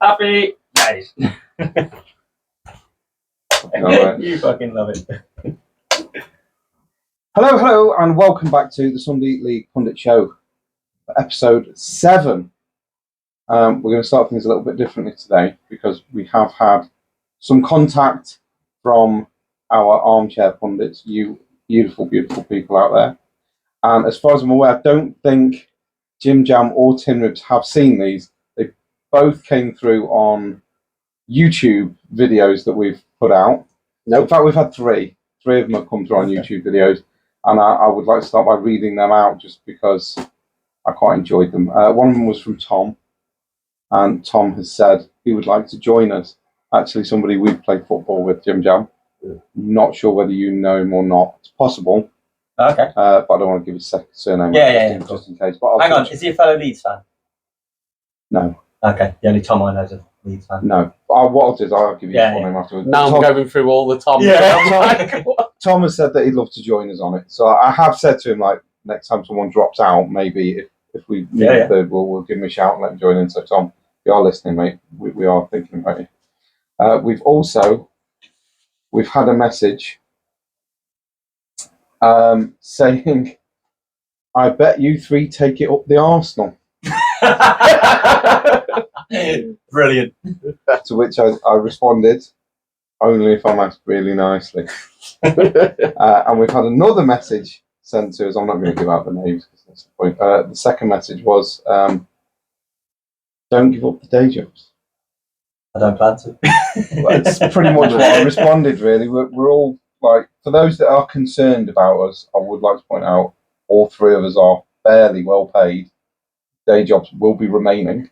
Happy days. You fucking love it. Hello, and welcome back to the Sunday League Pundit Show, episode 7. We're going to start things a little bit differently today because we have had some contact from our Armchair pundits, you beautiful, beautiful people out there. And as far as I'm aware, I don't think Jim Jam or Tin Ribs have seen these. They both came through on YouTube videos that we've put out. Nope. In fact, we've had three. Three of them have come through on YouTube videos. And I would like to start by reading them out just because I quite enjoyed them. One of them was from Tom. And Tom has said he would like to join us. Actually, somebody we've played football with, Jim Jam. Yeah. Not sure whether you know him or not. It's possible. Okay. But I don't want to give his surname just in case. But hang on, is he a fellow Leeds fan? No. Okay, the only Tom I know is a Leeds fan. No. What I'll do is I'll give you his full name afterwards. Now I'm going through all the Toms. Yeah. Tom has said that he'd love to join us on it. So I have said to him, like, next time someone drops out, maybe if we need a third, we'll give him a shout and let him join in. So Tom, if you are listening, mate, we are thinking about you. We've had a message saying, I bet you three take it up the Arsenal. Brilliant. To which I responded, only if I'm asked really nicely. And we've had another message sent to us. I'm not going to give out the names because that's the point. The second message was, don't give up the day jobs. I don't plan to. That's pretty much what I responded, really. We're all, like, for those that are concerned about us, I would like to point out all three of us are fairly well paid. Day jobs will be remaining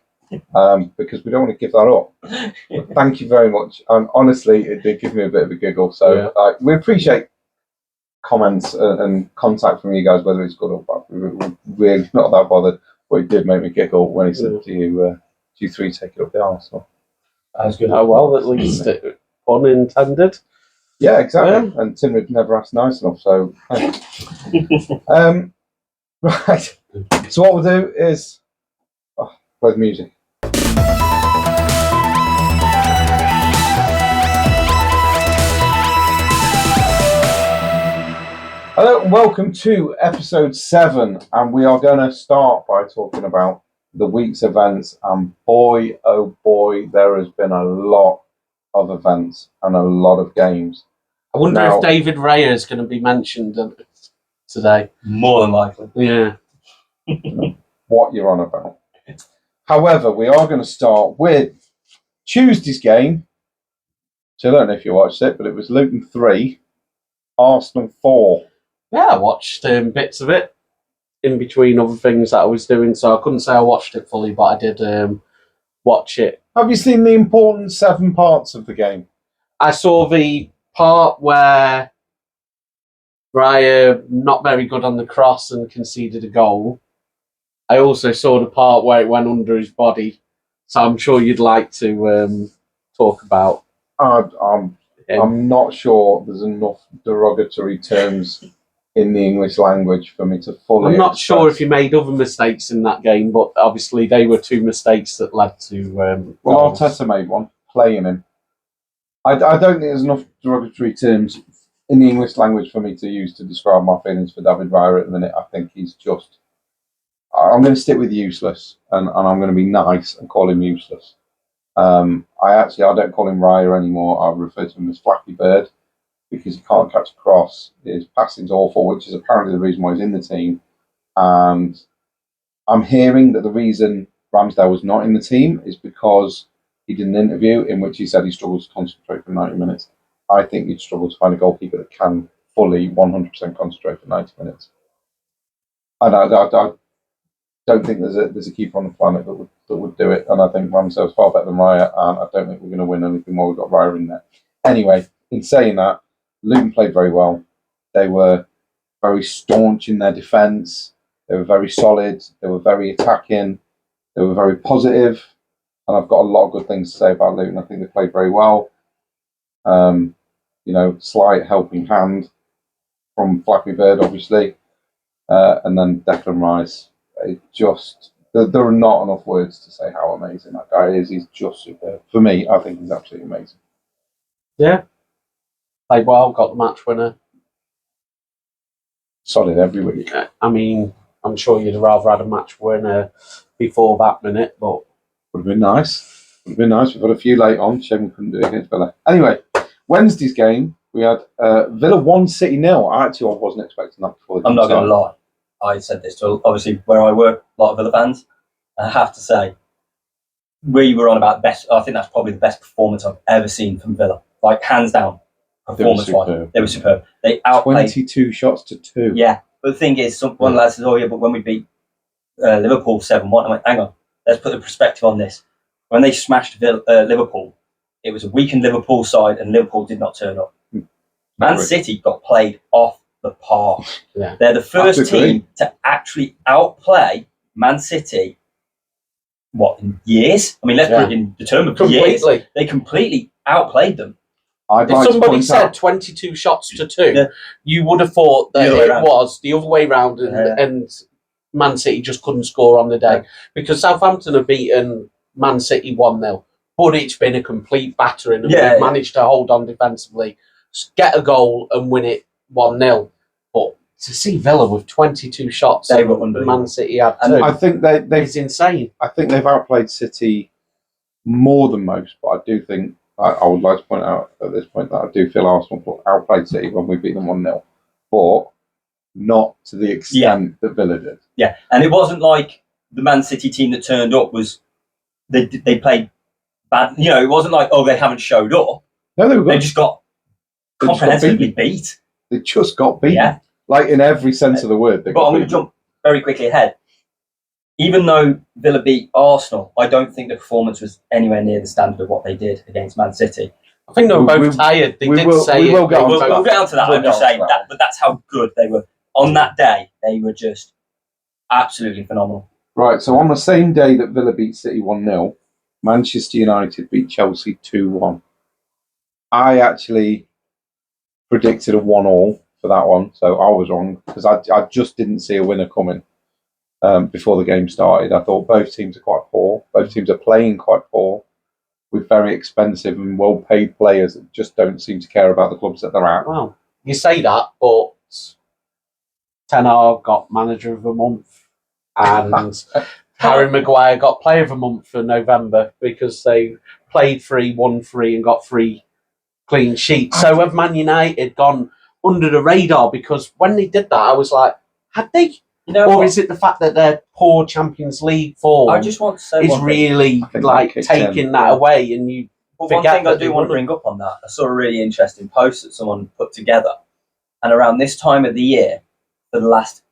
because we don't want to give that up. But thank you very much. Honestly, it did give me a bit of a giggle. So we appreciate comments and contact from you guys, whether it's good or bad. We're really not that bothered. But it did make me giggle when he said to you, you three take it up the Arsenal. That was good. Oh, well, at least pun intended. Yeah, exactly. Yeah. And Tim had never asked nice enough. So, right. So what we'll do is play the music. Hello and welcome to episode 7, and we are going to start by talking about the week's events. And boy, oh boy, there has been a lot of events and a lot of games. I wonder if David Raya is going to be mentioned today. More than likely. Yeah. What you're on about. However, we are going to start with Tuesday's game. So I don't know if you watched it, but it was Luton 3, Arsenal 4. Yeah, I watched bits of it in between other things that I was doing, so I couldn't say I watched it fully, but I did watch it. Have you seen the important 7 parts of the game? I saw the part where Raya not very good on the cross and conceded a goal. I also saw the part where it went under his body, so I'm sure you'd like to talk about. I'm not sure there's enough derogatory terms in the English language for me to fully. I'm not sure if he made other mistakes in that game, but obviously they were 2 mistakes that led to. Well, Arteta made one, playing him. I don't think there's enough derogatory terms in the English language for me to use to describe my feelings for David Raya at the minute. I think he's just. I'm going to stick with useless, and I'm going to be nice and call him useless. I don't call him Raya anymore. I refer to him as Flappy Bird because he can't catch a cross. His passing's awful, which is apparently the reason why he's in the team. And I'm hearing that the reason Ramsdale was not in the team is because he did an interview in which he said he struggles to concentrate for 90 minutes. I think you'd struggle to find a goalkeeper that can fully 100% concentrate for 90 minutes. I don't think there's a keeper on the planet that would do it, and I think Ramsdale's far better than Raya, and I don't think we're going to win anything more. We've got Raya in there. Anyway, in saying that, Luton played very well. They were very staunch in their defence. They were very solid. They were very attacking. They were very positive, and I've got a lot of good things to say about Luton. I think they played very well. Slight helping hand from Flappy Bird, obviously, and then Declan Rice. There are not enough words to say how amazing that guy is. He's just superb. For me, I think he's absolutely amazing. Yeah. Played well, got the match winner. Solid every week. I mean, I'm sure you'd have rather had a match winner before that minute, but Would have been nice. Would have been nice. We've got a few late on. Shame we couldn't do it against Villa. Anyway, Wednesday's game, we had Villa 1, City 0. I wasn't expecting that before. I'm not going to lie. I said this to, obviously, where I work, a lot of Villa fans. I have to say, we were on about best. I think that's probably the best performance I've ever seen from Villa. Like, hands down, performance-wise. They were superb. They outplayed. 22 shots to 2. Yeah. But the thing is, one lad says, oh, yeah, but when we beat Liverpool 7-1, I went, hang on, let's put the perspective on this. When they smashed Liverpool, it was a weakened Liverpool side, and Liverpool did not turn up. Man City got played off the park. Yeah. They're the first team to actually outplay Man City, in years? I mean, let's put it in the term of years. They completely outplayed them. If somebody said 22 shots to 2, you would have thought that it was the other way round, and Man City just couldn't score on the day. Because Southampton have beaten Man City 1-0, but it's been a complete battering, and they've managed to hold on defensively, get a goal and win it 1-0. But to see Villa with 22 shots, they were unbelievable. Man City had 2. I think it's insane. I think they've outplayed City more than most, but I do think I would like to point out at this point that I do feel Arsenal outplayed City when we beat them 1-0, but not to the extent that Villa did. Yeah, and it wasn't like the Man City team that turned up was they played bad. You know, it wasn't like, oh, they haven't showed up. No, they were good. They just got comprehensively beat. They just got beat. Yeah. Like in every sense of the word. But I'm going to jump very quickly ahead. Even though Villa beat Arsenal, I don't think the performance was anywhere near the standard of what they did against Man City. I think they were both tired. We'll get onto that. I'm just saying that, but that's how good they were. On that day, they were just absolutely phenomenal. Right, so on the same day that Villa beat City 1-0, Manchester United beat Chelsea 2-1. I actually predicted a 1-1 for that one, so I was wrong, because I just didn't see a winner coming before the game started. I thought both teams are quite poor. Both teams are playing quite poor, with very expensive and well-paid players that just don't seem to care about the clubs that they're at. Well, you say that, but Ten Hag got Manager of the Month, and Harry Maguire got Player of the Month for November because they played 3, won 3, and got 3 clean sheets. So have Man United gone under the radar? Because when they did that, I was like, had they? Or is it the fact that their poor Champions League form I just want to say is really like taking that away, and you one thing I do want to bring up on that, I saw a really interesting post that someone put together, and around this time of the year, for the last,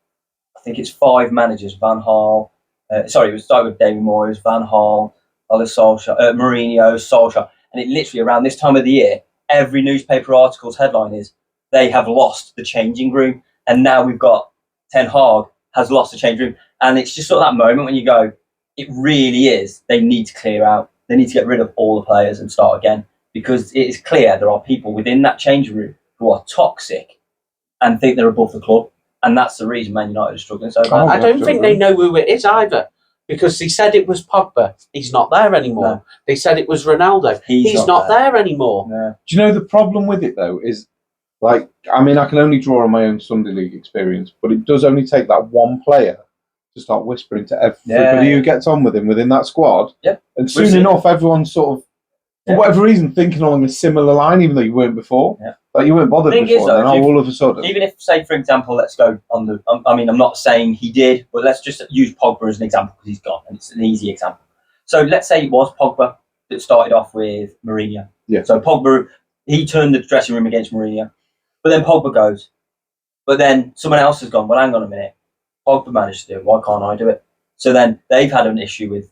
I think it's 5 managers, Van Gaal, it was started with David Moyes, Van Gaal, Mourinho, Solskjaer, and it literally around this time of the year, every newspaper article's headline is, they have lost the changing room, and now we've got Ten Hag has lost the changing room, and it's just sort of that moment when you go, it really is, they need to clear out, they need to get rid of all the players and start again, because it is clear there are people within that changing room who are toxic and think they're above the club. And that's the reason Man United are struggling so bad. I don't think they know who it is either. Because they said it was Pogba. He's not there anymore. No. They said it was Ronaldo. He's not there anymore. No. Do you know the problem with it, though, is, like, I mean, I can only draw on my own Sunday League experience, but it does only take that one player to start whispering to everybody who gets on with him within that squad. Yeah. And soon enough, everyone's sort of, for whatever reason, thinking along a similar line, even though you weren't before. Yeah. Like, you weren't bothered before, then all of a sudden. Even if, say, for example, let's go on the... I mean, I'm not saying he did, but let's just use Pogba as an example because he's gone, and it's an easy example. So let's say it was Pogba that started off with Mourinho. Yeah. So Pogba, he turned the dressing room against Mourinho. But then Pogba goes. But then someone else has gone, well, hang on a minute. Pogba managed to do it. Why can't I do it? So then they've had an issue with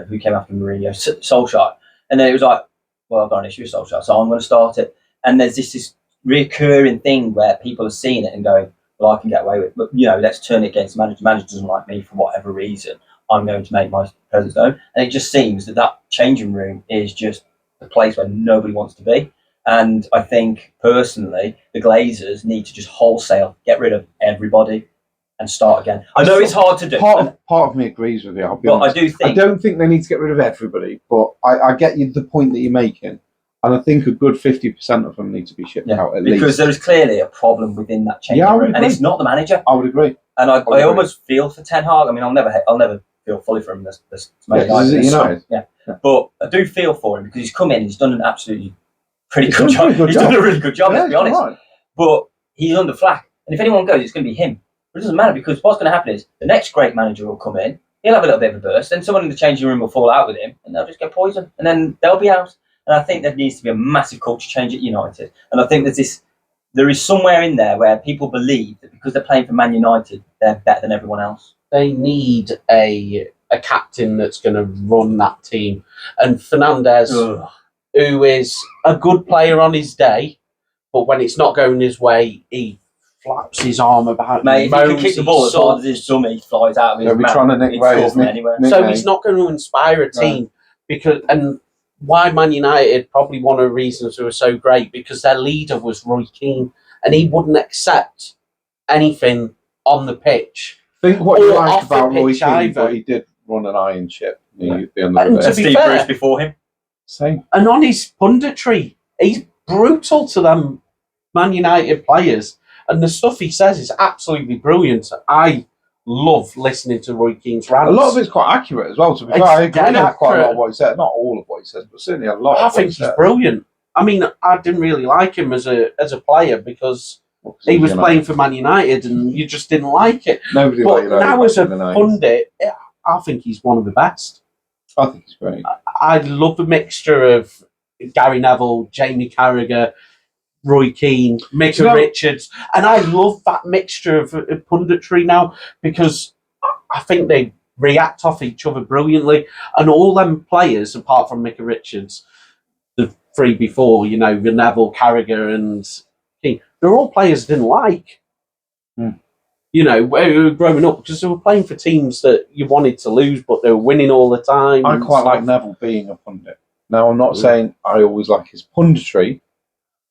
who came after Mourinho, Solskjaer. And then it was like, well, I've got an issue with Solskjaer, so I'm going to start it. And there's this recurring thing where people are seeing it and going, well, I can get away with it. But, let's turn it against the manager. The manager doesn't like me for whatever reason. I'm going to make my presence known. And it just seems that changing room is just a place where nobody wants to be. And I think, personally, the Glazers need to just wholesale get rid of everybody and start again. I know it's hard to do. Part of me agrees with you. I'll be but honest. I do think I don't think they need to get rid of everybody, but I get you the point that you're making, and I think a good 50% of them need to be shipped out at least. Because there is clearly a problem within that changing room, and it's not the manager. I would agree. And I almost feel for Ten Hag. I mean, I'll never feel fully for him. This United. Yeah, but I do feel for him because he's come in. He's done an absolutely pretty good job. He's done a really good job. Let's be honest. Right. But he's under flack, and if anyone goes, it's going to be him. But it doesn't matter because what's going to happen is the next great manager will come in. He'll have a little bit of a burst. Then someone in the changing room will fall out with him, and they'll just get poisoned, and then they'll be out. And I think there needs to be a massive culture change at United. And I think there is somewhere in there where people believe that because they're playing for Man United, they're better than everyone else. They need a captain that's going to run that team. And Fernandez, who is a good player on his day, but when it's not going his way, he flaps his arm about. Mate, if he can kick the ball as hard as his dummy flies out of his mouth, trying to nick away, so he's not going to inspire a team because why Man United, probably one of the reasons they were so great, because their leader was Roy Keane, and he wouldn't accept anything on the pitch. Think what you like about Roy Keane, but he did run an iron ship. And Steve Bruce before him. Same. And on his punditry, he's brutal to them Man United players, and the stuff he says is absolutely brilliant. I love listening to Roy Keane's rants. A lot of it's quite accurate as well. To be fair, I agree with quite a lot of what he said. Not all of what he says, but certainly a lot. I think he's brilliant. I mean, I didn't really like him as a player because he was playing for Man United, and you just didn't like it. Nobody. But now as a pundit, I think he's one of the best. I think he's great. I love the mixture of Gary Neville, Jamie Carragher, Roy Keane, Micah Richards, and I love that mixture of punditry now because I think they react off each other brilliantly, and all them players, apart from Micah Richards, the three before, Neville, Carragher, and Keane, they're all players I didn't like. Growing up, because they were playing for teams that you wanted to lose, but they were winning all the time. I quite like Neville being a pundit. Now, I'm not saying I always like his punditry,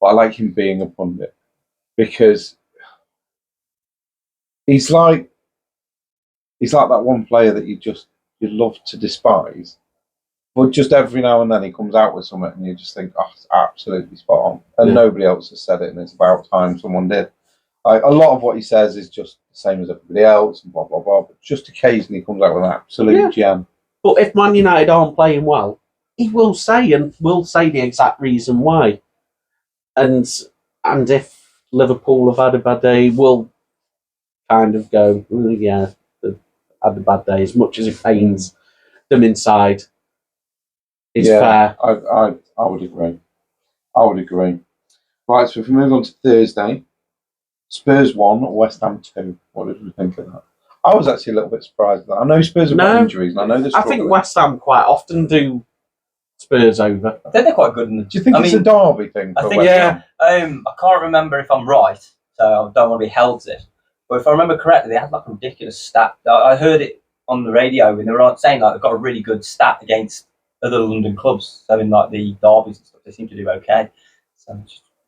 but I like him being a pundit because he's like that one player that you love to despise, but just every now and then he comes out with something and you just think, oh, it's absolutely spot on, and nobody else has said it, and it's about time someone did. A lot of what he says is just the same as everybody else and blah blah blah, but just occasionally he comes out with an absolute gem. But if Man United aren't playing well, he will say the exact reason why. And if Liverpool have had a bad day, we'll kind of go, they've had a bad day, as much as it pains them inside. It's fair. I would agree. Right, so if we move on to Thursday, Spurs 1, West Ham 2. What did we think of that? I was actually a little bit surprised at that. I know Spurs have got injuries, and I know they're struggling. I think West Ham quite often do Spurs over. I think they're quite good. Do you think it's a derby thing? I think, I can't remember if I'm right, so I don't want to be held to this. But if I remember correctly, they had like a ridiculous stat. I heard it on the radio when they were saying like they've got a really good stat against other London clubs. So in like the derbies and stuff, they seem to do okay. So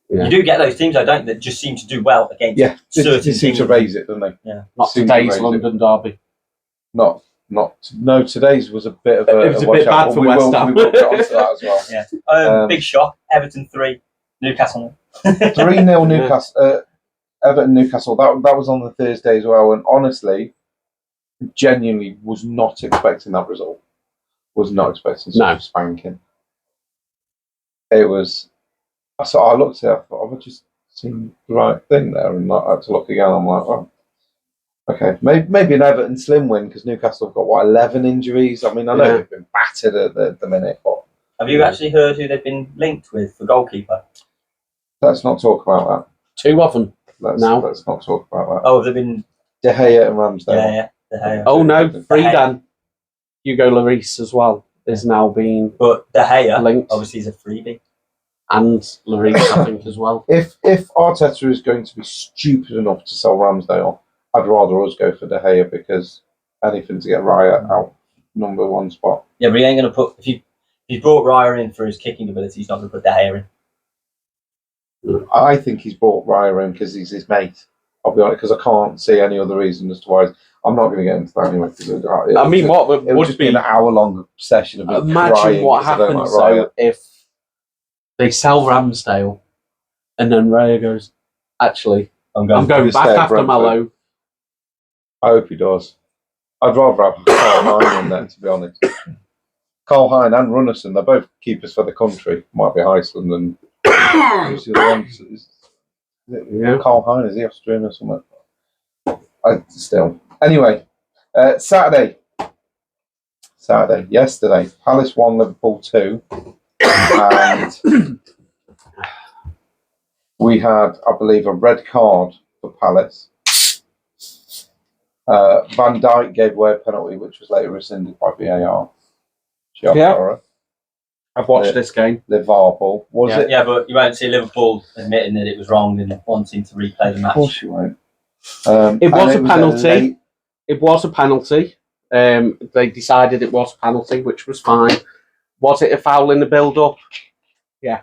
you do get those teams, don't you, that just seem to do well against certain teams. They seem to raise it, don't they? Yeah. Not today's London derby. No, today's was a bit of a... It was a bit bad for West Ham. We will get onto that as well. Yeah. Big shock. Everton 3, Newcastle 3-0 Newcastle. Everton Newcastle. That was on the Thursday as well, and honestly, genuinely was not expecting that result. Was not expecting such a spanking. It was... So I looked at it, I thought, I've just seen the right thing there, and I had to look again. I'm like, oh, okay, maybe an Everton slim win because Newcastle have got 11 injuries. I mean, I know they've been battered at the minute, but have you actually heard who they've been linked with for goalkeeper? Let's not talk about that. Too often. Let's not talk about that. Oh, they've been De Gea and Ramsdale. Yeah, De Gea. Oh no, Freedan, Hugo Lloris as well is now being. But De Gea linked. Obviously is a freebie. And Lloris, I think, as well. If Arteta is going to be stupid enough to sell Ramsdale, I'd rather us go for De Gea because anything to get Raya out number one spot. Yeah, but he ain't going to put... If you brought Raya in for his kicking ability, he's not going to put De Gea in. I think he's brought Raya in because he's his mate. I'll be honest, because I can't see any other reason as to why. I'm not going to get into that anyway. I mean, what it would just be an hour-long session of me imagine crying what 'cause I don't happens like though Raya. if they sell Ramsdale and then Raya goes, actually, I'm going to back stay at after Brentford. Mallow. I hope he does. I'd rather have Carl Hine in there, to be honest. Carl Hine and Runnison, they're both keepers for the country. Might be Iceland and who's the other one? Is it Carl Hine, is he Austrian or something? Still. Anyway, Saturday, yesterday, Palace 1, Liverpool 2. And we had, I believe, a red card for Palace. Van Dijk gave away a penalty, which was later rescinded by VAR. Yeah. I've watched this game. Liverpool. Was it? Yeah, but you won't see Liverpool admitting that it was wrong and wanting to replay the match. Of course you won't. It was a penalty. It was a penalty. They decided it was a penalty, which was fine. Was it a foul in the build-up? Yeah.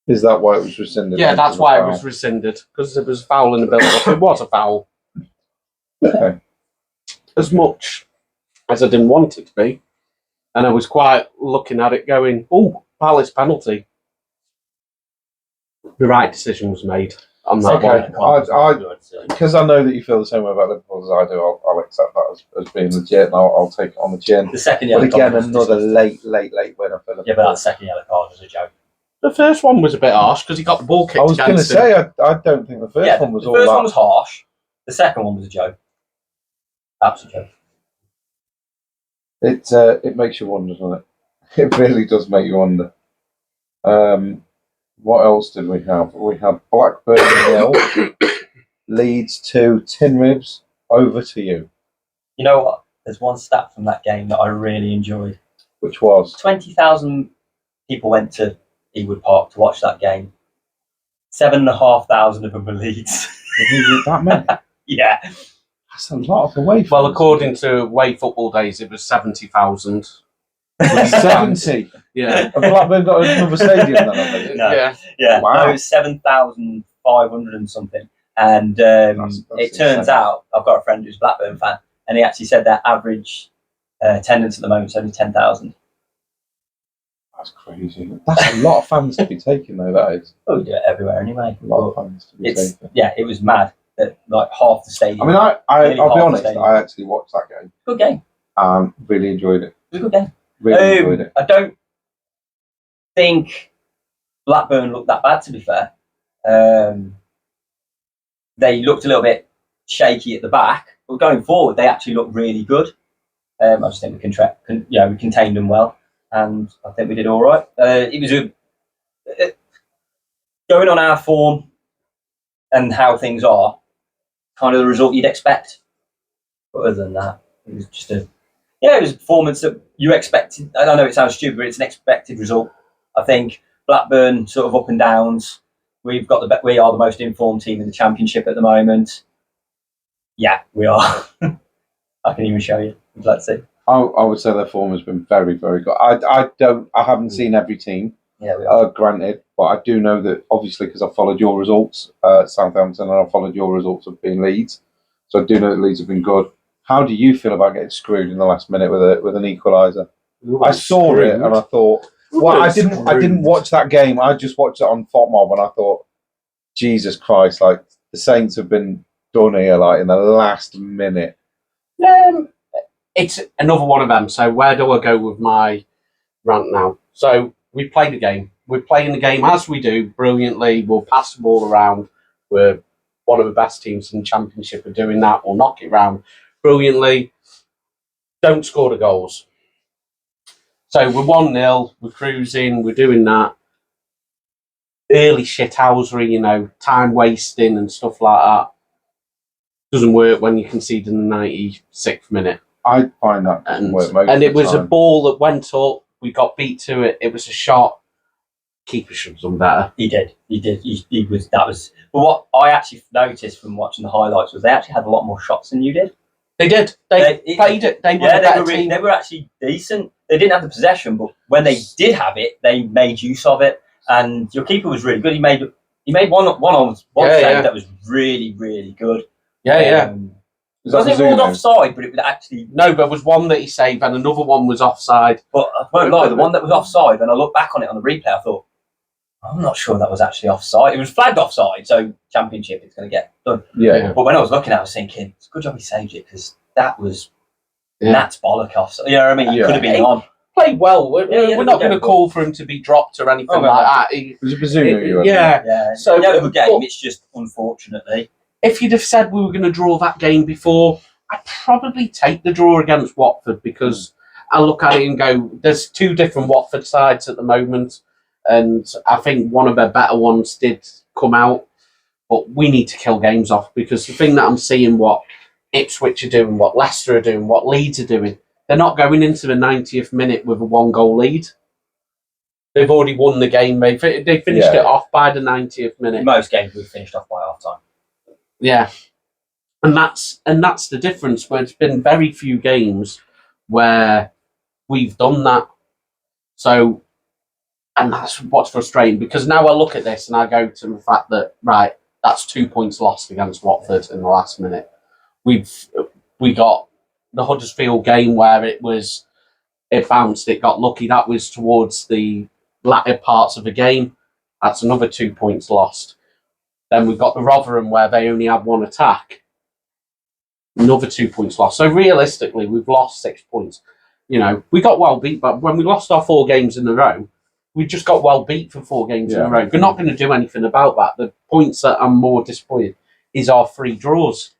Is that why it was rescinded? Yeah, that's why it was rescinded, because it was a foul in the build-up. It was a foul. Okay. As much as I didn't want it to be. And I was quite looking at it going, oh, Palace penalty. The right decision was made on that one. Because I know that you feel the same way about Liverpool as I do, I'll accept that as being legit, and I'll take it on the chin. The second yellow but again, card. Another late winner for Liverpool. Yeah, but that second yellow card was a joke. The first one was a bit harsh because he got the ball kicked. I was going to say, I don't think the first one was all that. The first one was harsh. The second one was a joke. Absolute joke. It makes you wonder, doesn't it? It really does make you wonder. What else did we have? We had Blackburn 0, Leeds 2, Tin Ribs. Over to you. You know what? There's one stat from that game that I really enjoyed. Which was? 20,000 people went to Ewood Park to watch that game. 7,500 of them were Leeds. That many? Yeah. That's a lot of away. Well, according to Away Football Days, it was 70,000. 70? Yeah. Have Blackburn got another stadium then, I think? No. Yeah. Wow. No, it was 7,500 and something. And That's it turns insane. out, I've got a friend who's a Blackburn fan, and he actually said their average attendance at the moment is only 10,000. That's crazy. That's a lot of fans to be taking, though, that is. Oh, we do it everywhere anyway. A lot of fans to be taking. Yeah, it was mad that like half the stadium. I mean, I'll Nearly be half the honest, stadium. I actually watched that game. Good game. Really enjoyed it. It was a good game. Really enjoyed it. I don't think Blackburn looked that bad, to be fair. They looked a little bit shaky at the back, but going forward, they actually looked really good. I just think we contained them well, and I think we did all right. It was going on our form and how things are, kind of the result you'd expect. But other than that, it was just it was a performance that you expected. I know it sounds stupid, but it's an expected result. I think Blackburn sort of up and downs. We are the most informed team in the Championship at the moment. Yeah, we are. I can even show you. Let's see. I would say their form has been very, very good. I haven't seen every team. Yeah, we are. Granted, but I do know that obviously because I've followed your results, Southampton, and I've followed your results of being Leeds, so I do know that Leeds have been good. How do you feel about getting screwed in the last minute with an equaliser? I saw it and I thought, well, I didn't watch that game. I just watched it on FOTMob and I thought, Jesus Christ, like the Saints have been done here, like in the last minute. It's another one of them. So where do I go with my rant now? So we played the game. We're playing the game as we do brilliantly. We'll pass the ball around. We're one of the best teams in the Championship at doing that. We'll knock it round brilliantly. Don't score the goals. So we're 1-0. We're cruising. We're doing that. Early shithousery, time wasting and stuff like that. Doesn't work when you concede in the 96th minute. I find that doesn't work most and of it the was time. a ball that went up. We got beat to it. It was a shot. Keeper should have done better. He did. He was. That was. But what I actually noticed from watching the highlights was they actually had a lot more shots than you did. They did. They played it. They were a better team. They were actually decent. They didn't have the possession, but when they did have it, they made use of it. And your keeper was really good. He made He made one Yeah, save yeah. that was really, really good. Yeah. Wasn't it ruled offside, but it was actually... No, but there was one that he saved and another one was offside. But I won't lie, the one that was offside, when I look back on it on the replay, I thought, I'm not sure that was actually offside. It was flagged offside, so Championship it's going to get done. Yeah. But when I was looking at it, I was thinking, it's a good job he saved it, because that was... Yeah. That's bollock offside. You know what I mean? He could have been on. Played well. We're not going to good call for him to be dropped or anything like that. It was a Bazunu. Yeah. So he had a good game. It's just, unfortunately... If you'd have said we were going to draw that game before, I'd probably take the draw against Watford because I look at it and go, there's two different Watford sides at the moment, and I think one of their better ones did come out, but we need to kill games off because the thing that I'm seeing what Ipswich are doing, what Leicester are doing, what Leeds are doing, they're not going into the 90th minute with a 1-goal lead. They've already won the game. They finished it off by the 90th minute. In most games, we've finished off by half-time. Yeah. And that's the difference. Where it's been very few games where we've done that. So, and that's what's frustrating because now I look at this and I go to the fact that right, that's 2 points lost against Watford in the last minute. We got the Huddersfield game where it bounced, it got lucky. That was towards the latter parts of the game. That's another 2 points lost. Then we've got the Rotherham where they only had one attack. Another 2 points lost. So realistically, we've lost 6 points. You know, we got well beat, but when we lost our 4 games in a row, we just got well beat for 4 games in a row. We're not going to do anything about that. The points that I'm more disappointed is our 3 draws.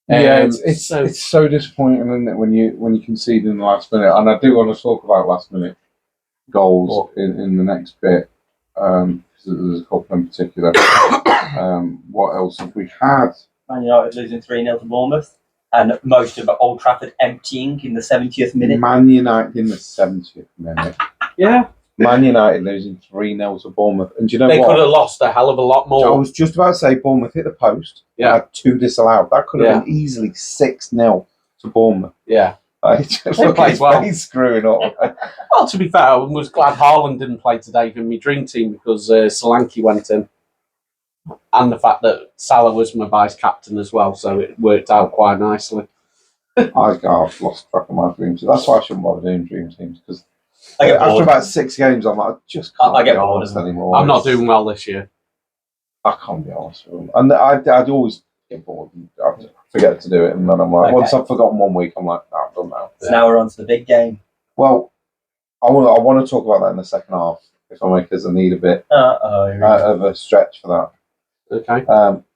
Yeah, it's so disappointing, isn't it, when you concede in the last minute? And I do want to talk about last minute goals in the next bit. There's a couple in particular. What else have we had? Man United losing 3-0 to Bournemouth, and most of Old Trafford emptying in the 70th minute. Man United in the 70th minute. Yeah. Man United losing 3-0 to Bournemouth. And do you know what? They could have lost a hell of a lot more. I was just about to say Bournemouth hit the post. Yeah. Had 2 disallowed. That could have been easily 6-0 to Bournemouth. Yeah. Look at his face screwing up. Well, to be fair, I was glad Haaland didn't play today for my dream team because Solanke went in. And the fact that Salah was my vice captain as well, so it worked out quite nicely. I've lost track of my dream teams. That's why I shouldn't bother doing dream teams because after about 6 games, I'm like, I just can't be honest anymore. I'm not doing well this year. I can't be honest with them. And I'd always get bored and I'd forget to do it. And then I'm like, once I've forgotten 1 week, I'm like, no, I've done now. So now we're on to the big game. Well, I want to talk about that in the second half, if I may, because I need a bit of a stretch for that. Okay.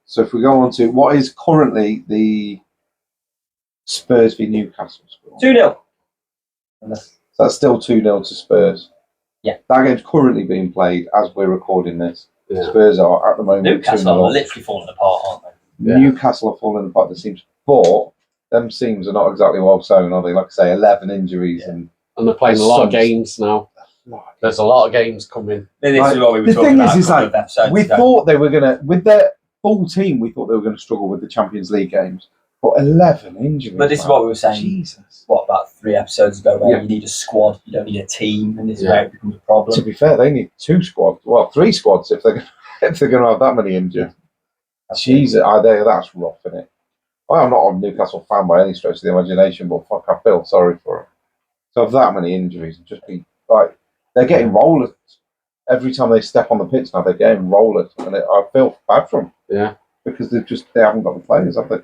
So if we go on to what is currently the Spurs v Newcastle score. 2-0. So that's still 2-0 to Spurs. Yeah. That game's currently being played as we're recording this. Yeah. Spurs are at the moment Newcastle are literally falling apart, aren't they? Yeah. Newcastle are falling apart, it seems. But them seams are not exactly well sewn, are they? Like I say, 11 injuries. And they're playing a lot of games now. There's a lot of games coming. This is what we were the talking thing about. Is like, we thought they were going to, with their full team, we thought they were going to struggle with the Champions League games. But 11 injuries. But this is what we were saying. Jesus. What, about 3 episodes ago, where you need a squad, you don't need a team, and this is where it becomes a problem. To be fair, they need 2 squads. Well, 3 squads if they're going to have that many injured. Jesus, that's rough, isn't it? Well, I'm not a Newcastle fan by any stretch of the imagination, but fuck, I feel sorry for them. To have that many injuries and just be like, they're getting rolled every time they step on the pitch now. They're getting rolled, and I feel bad for them. Yeah, because they haven't got the players, have they?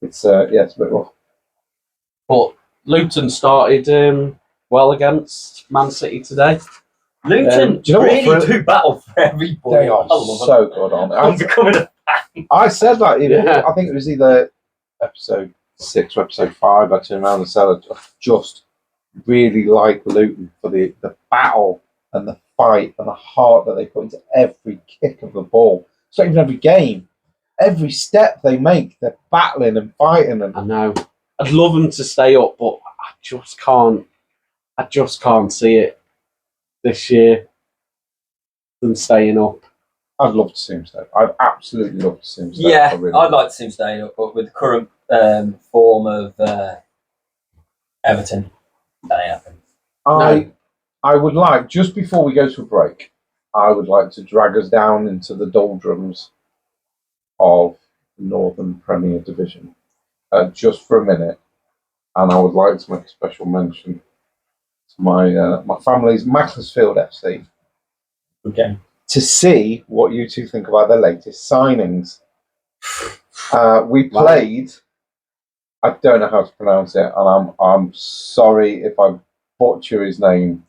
It's it's a bit rough. But Luton started well against Man City today. Luton do you know really do battle for everybody. They are so good on it. I'm becoming a fan. I said that. I think it was either episode 6 or episode 5. I turned around and said I just really like Luton for the battle and the fight and the heart that they put into every kick of the ball. It's not even every game. Every step they make, they're battling and fighting. And I know. I'd love them to stay up, but I just can't see it this year. Them staying up. I'd love to see them stay. I'd absolutely love to see them stay. Yeah, I'd like to see them stay up, but with the current form of Everton, that ain't happening. I would like, just before we go to a break, I would like to drag us down into the doldrums of the Northern Premier Division just for a minute, and I would like to make a special mention to my family's Macclesfield FC. Okay. To see what you two think about their latest signings. We played. I don't know how to pronounce it, and I'm sorry if I butcher his name.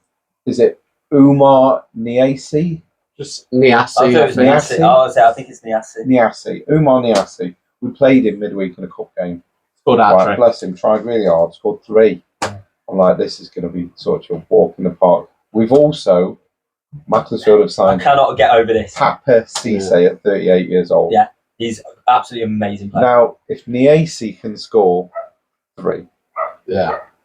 Is it Umar Niasi? Just Niasi. I thought it was Niasi. Niasi. I think it's Niasi. Niasi. Umar Niasi. We played him midweek in a cup game. Good Right, bless him. Tried really hard. Scored 3. I'm like, this is going to be such a walk in the park. We've also Macclesfield have I signed cannot get over this. Papa Cisse at 38 years old. Yeah, he's absolutely amazing player. Now, if Niasi can score 3,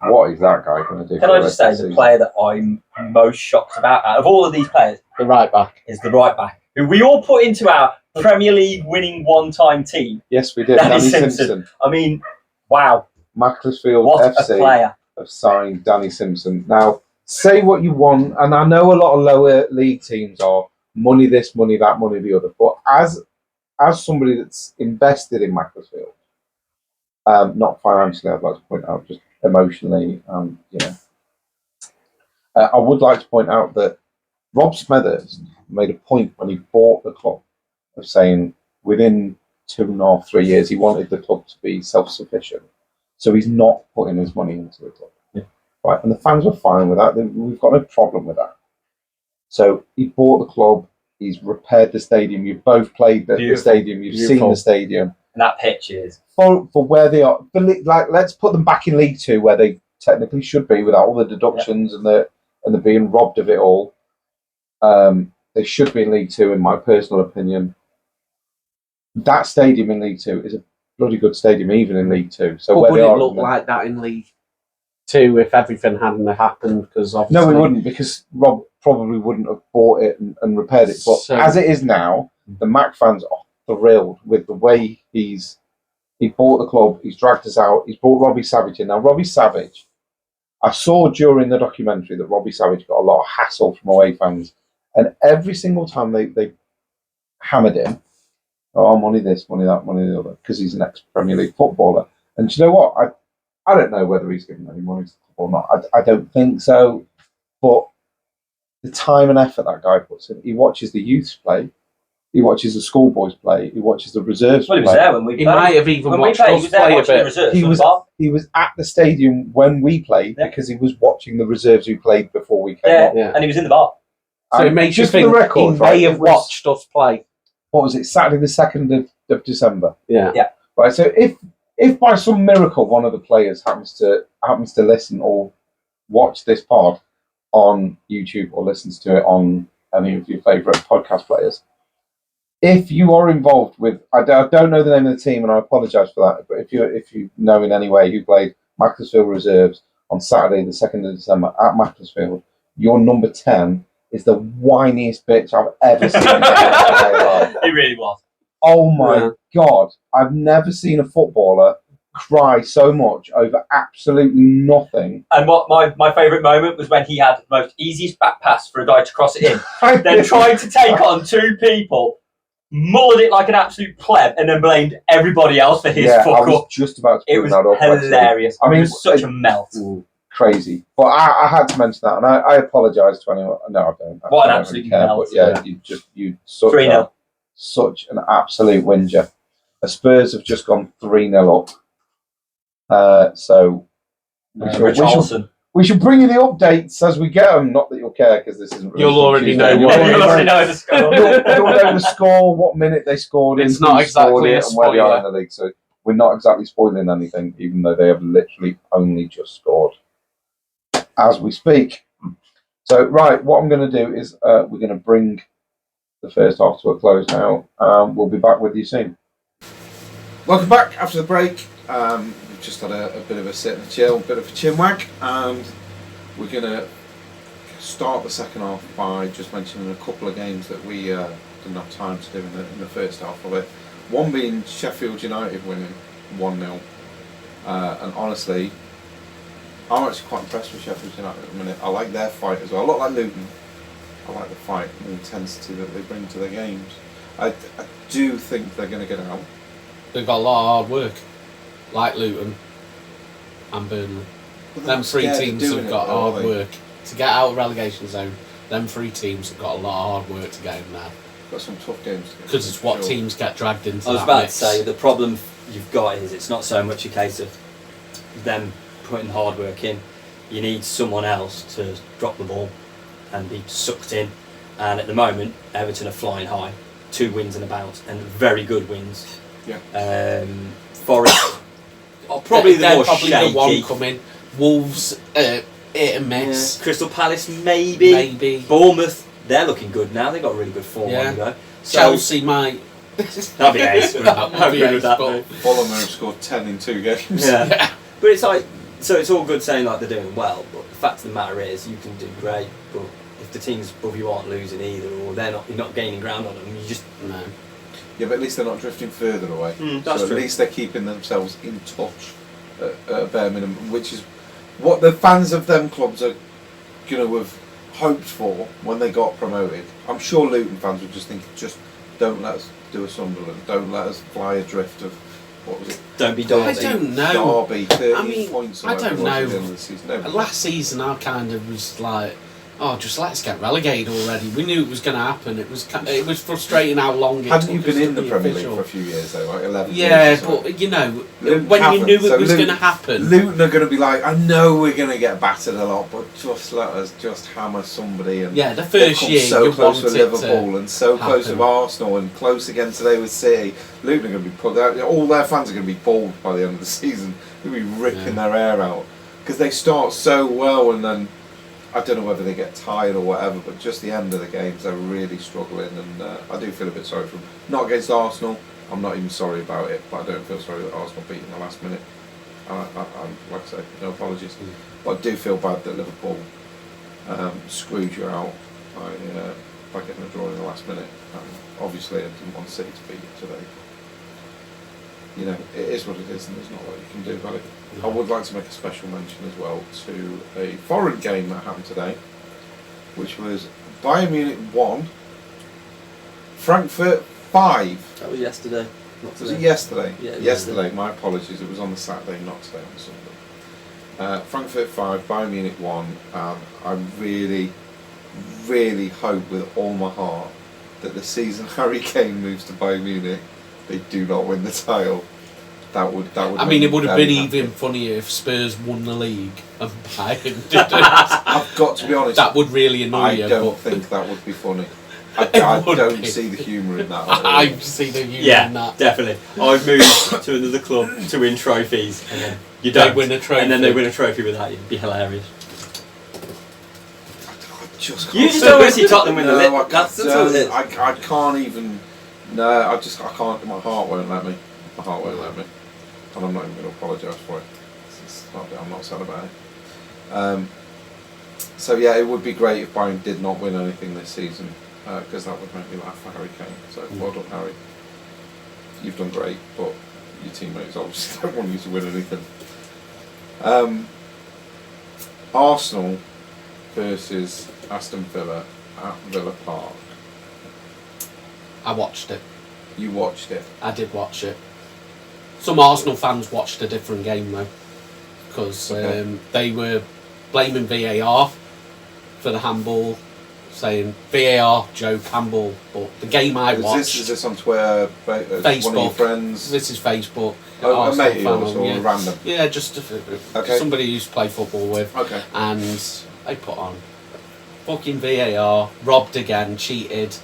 what is that guy going to do? Can I just say the player that I'm most shocked about out of all of these players, the right back, is the right back, who we all put into our Premier League winning one-time team. Yes, we did. Danny Danny Simpson. I mean, wow. Macclesfield What FC a player. have signed Danny Simpson. Now, say what you want, and I know a lot of lower league teams are money this, money that, money the other, but as somebody that's invested in Macclesfield, not financially, I'd like to point out, just emotionally, I would like to point out that Rob Smethurst made a point when he bought the club of saying within 2.5, 3 years he wanted the club to be self-sufficient. So he's not putting his money into the club. Yeah. Right, and the fans were fine with that. We've got no problem with that. So he bought the club. He's repaired the stadium. You've both played at the stadium. You've seen the stadium. And that pitch is for where they are. Let's put them back in League Two, where they technically should be, without all the deductions and the being robbed of it all. They should be in League Two, in my personal opinion. That stadium in League Two is a bloody good stadium, even in League Two. So would it look like that in League Two if everything hadn't happened? Because obviously, no, it wouldn't, because Rob probably wouldn't have bought it and repaired it. But as it is now, the Mac fans are thrilled with the way he bought the club. He's dragged us out. He's brought Robbie Savage in. Now, Robbie Savage, I saw during the documentary that Robbie Savage got a lot of hassle from away fans, and every single time they hammered him, oh, money this, money that, money the other, because he's an ex-Premier League footballer. And do you know what? I don't know whether he's given any money to the club or not. I don't think so. But the time and effort that guy puts in, he watches the youths play, he watches the schoolboys play, he watches the reserves play. Well, he was there when we played. He might have even watched us play a bit. He was at the stadium when we played because he was watching the reserves who played before we came up. Yeah, and he was in the bar. So it makes you think the record, he may have watched us play. What was it, Saturday the 2nd of December? Yeah. Right, so if by some miracle one of the players happens to listen or watch this pod on YouTube or listens to it on any of your favourite podcast players, if you are involved with, I don't know the name of the team and I apologise for that, but if you know in any way who played Macclesfield Reserves on Saturday the 2nd of December at Macclesfield, your number 10 is the whiniest bitch I've ever seen in my life. He really was. Oh my God. I've never seen a footballer cry so much over absolutely nothing. And what my favourite moment was when he had the most easiest back pass for a guy to cross it in. Then tried to take on 2 people, mullered it like an absolute pleb, and then blamed everybody else for his fuck I was up. just about to It bring was that up. hilarious. I mean, it was such a melt. Crazy. But I had to mention that, and I apologise to anyone. No, I don't. What an absolute melt. But yeah, you 3-0. Such an absolute whinger. The Spurs have just gone 3-0 up. So we should bring you the updates as we get them. Not that you'll care, because this isn't. You'll already know You'll already know the score. You'll know the score, what minute they scored. It's not exactly a and where they are in spoiler. the league. So we're not exactly spoiling anything, even though they have literally only just scored as we speak. So right, what I'm going to do is we're going to bring the first half to a close now. We'll be back with you soon. Welcome back after the break. We've just had a bit of a sit and chill, a bit of a chinwag, and we're going to start the second half by just mentioning a couple of games that we didn't have time to do in the first half of it. One being Sheffield United winning 1-0, and honestly, I'm actually quite impressed with Sheffield United at the minute. I like their fight as well. A lot like Luton. I like the fight and the intensity that they bring to their games. I do think they're going to get out. They've got a lot of hard work, like Luton and Burnley. But they're Them not three scared of teams doing have it, got though, are hard they? work to get out of relegation zone. Them 3 teams have got a lot of hard work to get in there Got some tough games to get. because it's what Sure. teams get dragged into. I was that about mix. to say the problem you've got is it's not so much a case of them putting hard work in. You need someone else to drop the ball and be sucked in. And at the moment, Everton are flying high, 2 wins and a bounce, and very good wins. Yeah. Forest are probably the They're more probably shaky. the one coming. Wolves, hit and miss. Yeah. Crystal Palace maybe. Maybe. Bournemouth, they're looking good now. They've got really good form Yeah. on the go. So, Chelsea might. that'd be ace. That would How be good would ace, that but- be? Fulham have scored 10 in 2 games. Yeah. But it's like, so it's all good saying like they're doing well, but the fact of the matter is you can do great, but if the teams above you aren't losing either, or you're not gaining ground on them, you just No. Yeah, but at least they're not drifting further away. that's so true. at least they're keeping themselves in touch at a bare minimum, which is what the fans of them clubs are going to have hoped for when they got promoted. I'm sure Luton fans would just think, just don't let us do a Sunderland, don't let us fly adrift of, what was it? Don't be I Derby. don't know. Derby, 30 I mean, points. Or I whatever don't it was at know. the end of the season. No, Last season, I kind of was like, "Oh, just let's get relegated already." We knew it was going to happen. It was frustrating how long it hadn't took you us been to in the be Premier official. League for a few years though, like 11 Yeah, years or something? but you know, Luton when you haven't. knew So it was Luton- going to happen, Luton are going to be like, I know we're going to get battered a lot, but just let us just hammer somebody. And yeah, the they've first come year so you close with wanted it Liverpool and so close happen. with Arsenal and close again today with City. Luton are going to be put out. All their fans are going to be bald by the end of the season. They'll be ripping their hair out because they start so well and then I don't know whether they get tired or whatever, but just the end of the games they're really struggling and I do feel a bit sorry for them. Not against Arsenal. I'm not even sorry about it, but I don't feel sorry that Arsenal beat in the last minute. I'm like I say, no apologies. But I do feel bad that Liverpool screwed you out by getting a draw in the last minute. Obviously, I didn't want City to beat you today. You know, it is what it is, and there's not a lot you can do about it. I would like to make a special mention as well to a foreign game that happened today, which was Bayern Munich 1, Frankfurt 5. That was yesterday. Not Was today. it yesterday? Yeah, it was yesterday. My apologies. It was on the Saturday, not today on the Sunday. Frankfurt 5, Bayern Munich 1. I really, really hope with all my heart that the season Harry Kane moves to Bayern Munich, they do not win the title. That would. I mean, it would have very been happy. even funnier if Spurs won the league and Bayern didn't. I've got to be honest. That would really annoy I you. don't but think that would be funny. It I would don't be. see the humour in that. at all. I see the humour Yeah, in that. definitely. I've moved to another club to win trophies, and then you They don't win a trophy. and then they win a trophy without you. It'd be hilarious. I just You can't just don't want to see Tottenham win the No, league. I That's all it is. I can't even. No, I can't. My heart won't let me. My heart won't let me. And I'm not even going to apologise for it. I'm not sad about it. So yeah, it would be great if Bayern did not win anything this season, because that would make me laugh for Harry Kane. So well done, Harry. You've done great, but your teammates obviously don't want you to win anything. Arsenal versus Aston Villa at Villa Park. I watched it. You watched it. I did watch it. Some Arsenal fans watched a different game though, because Okay. they were blaming VAR for the handball, saying VAR joke handball. But the game I watched, Is this on Twitter? One of your Facebook. friends? this is Facebook. A Arsenal mate of fan yours on, or yeah. random? Yeah, just Okay. somebody who's played football with, Okay. and they put on fucking VAR, robbed again, cheated,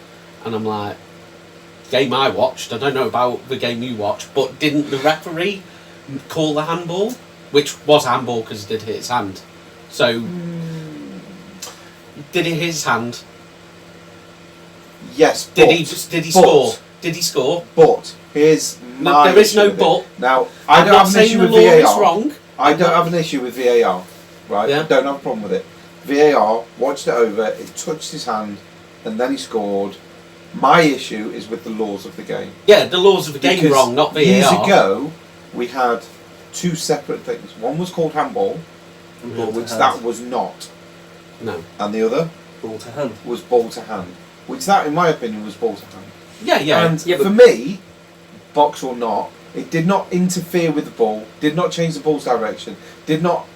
and I'm like, game I watched, I don't know about the game you watched, but didn't the referee call the handball? Which was handball because he did hit his hand. So, did it hit his hand? Yes. Did but, he but- score? Did he score? But here's No, my there is issue no with it. but. Now I I'm don't not have an saying issue the with law is VAR. wrong. I don't have an issue with VAR. Right. Yeah. I don't have a problem with it. VAR watched it over. It touched his hand, and then he scored. My issue is with the laws of the game. Yeah, the laws of the game Because wrong, not VAR. Years ago, we had two separate things. One was called handball, which that was not, No. and the other ball to hand. was ball to hand, which that, in my opinion, was ball to hand. Yeah. And Yeah, for me, box or not, it did not interfere with the ball, did not change the ball's direction, did not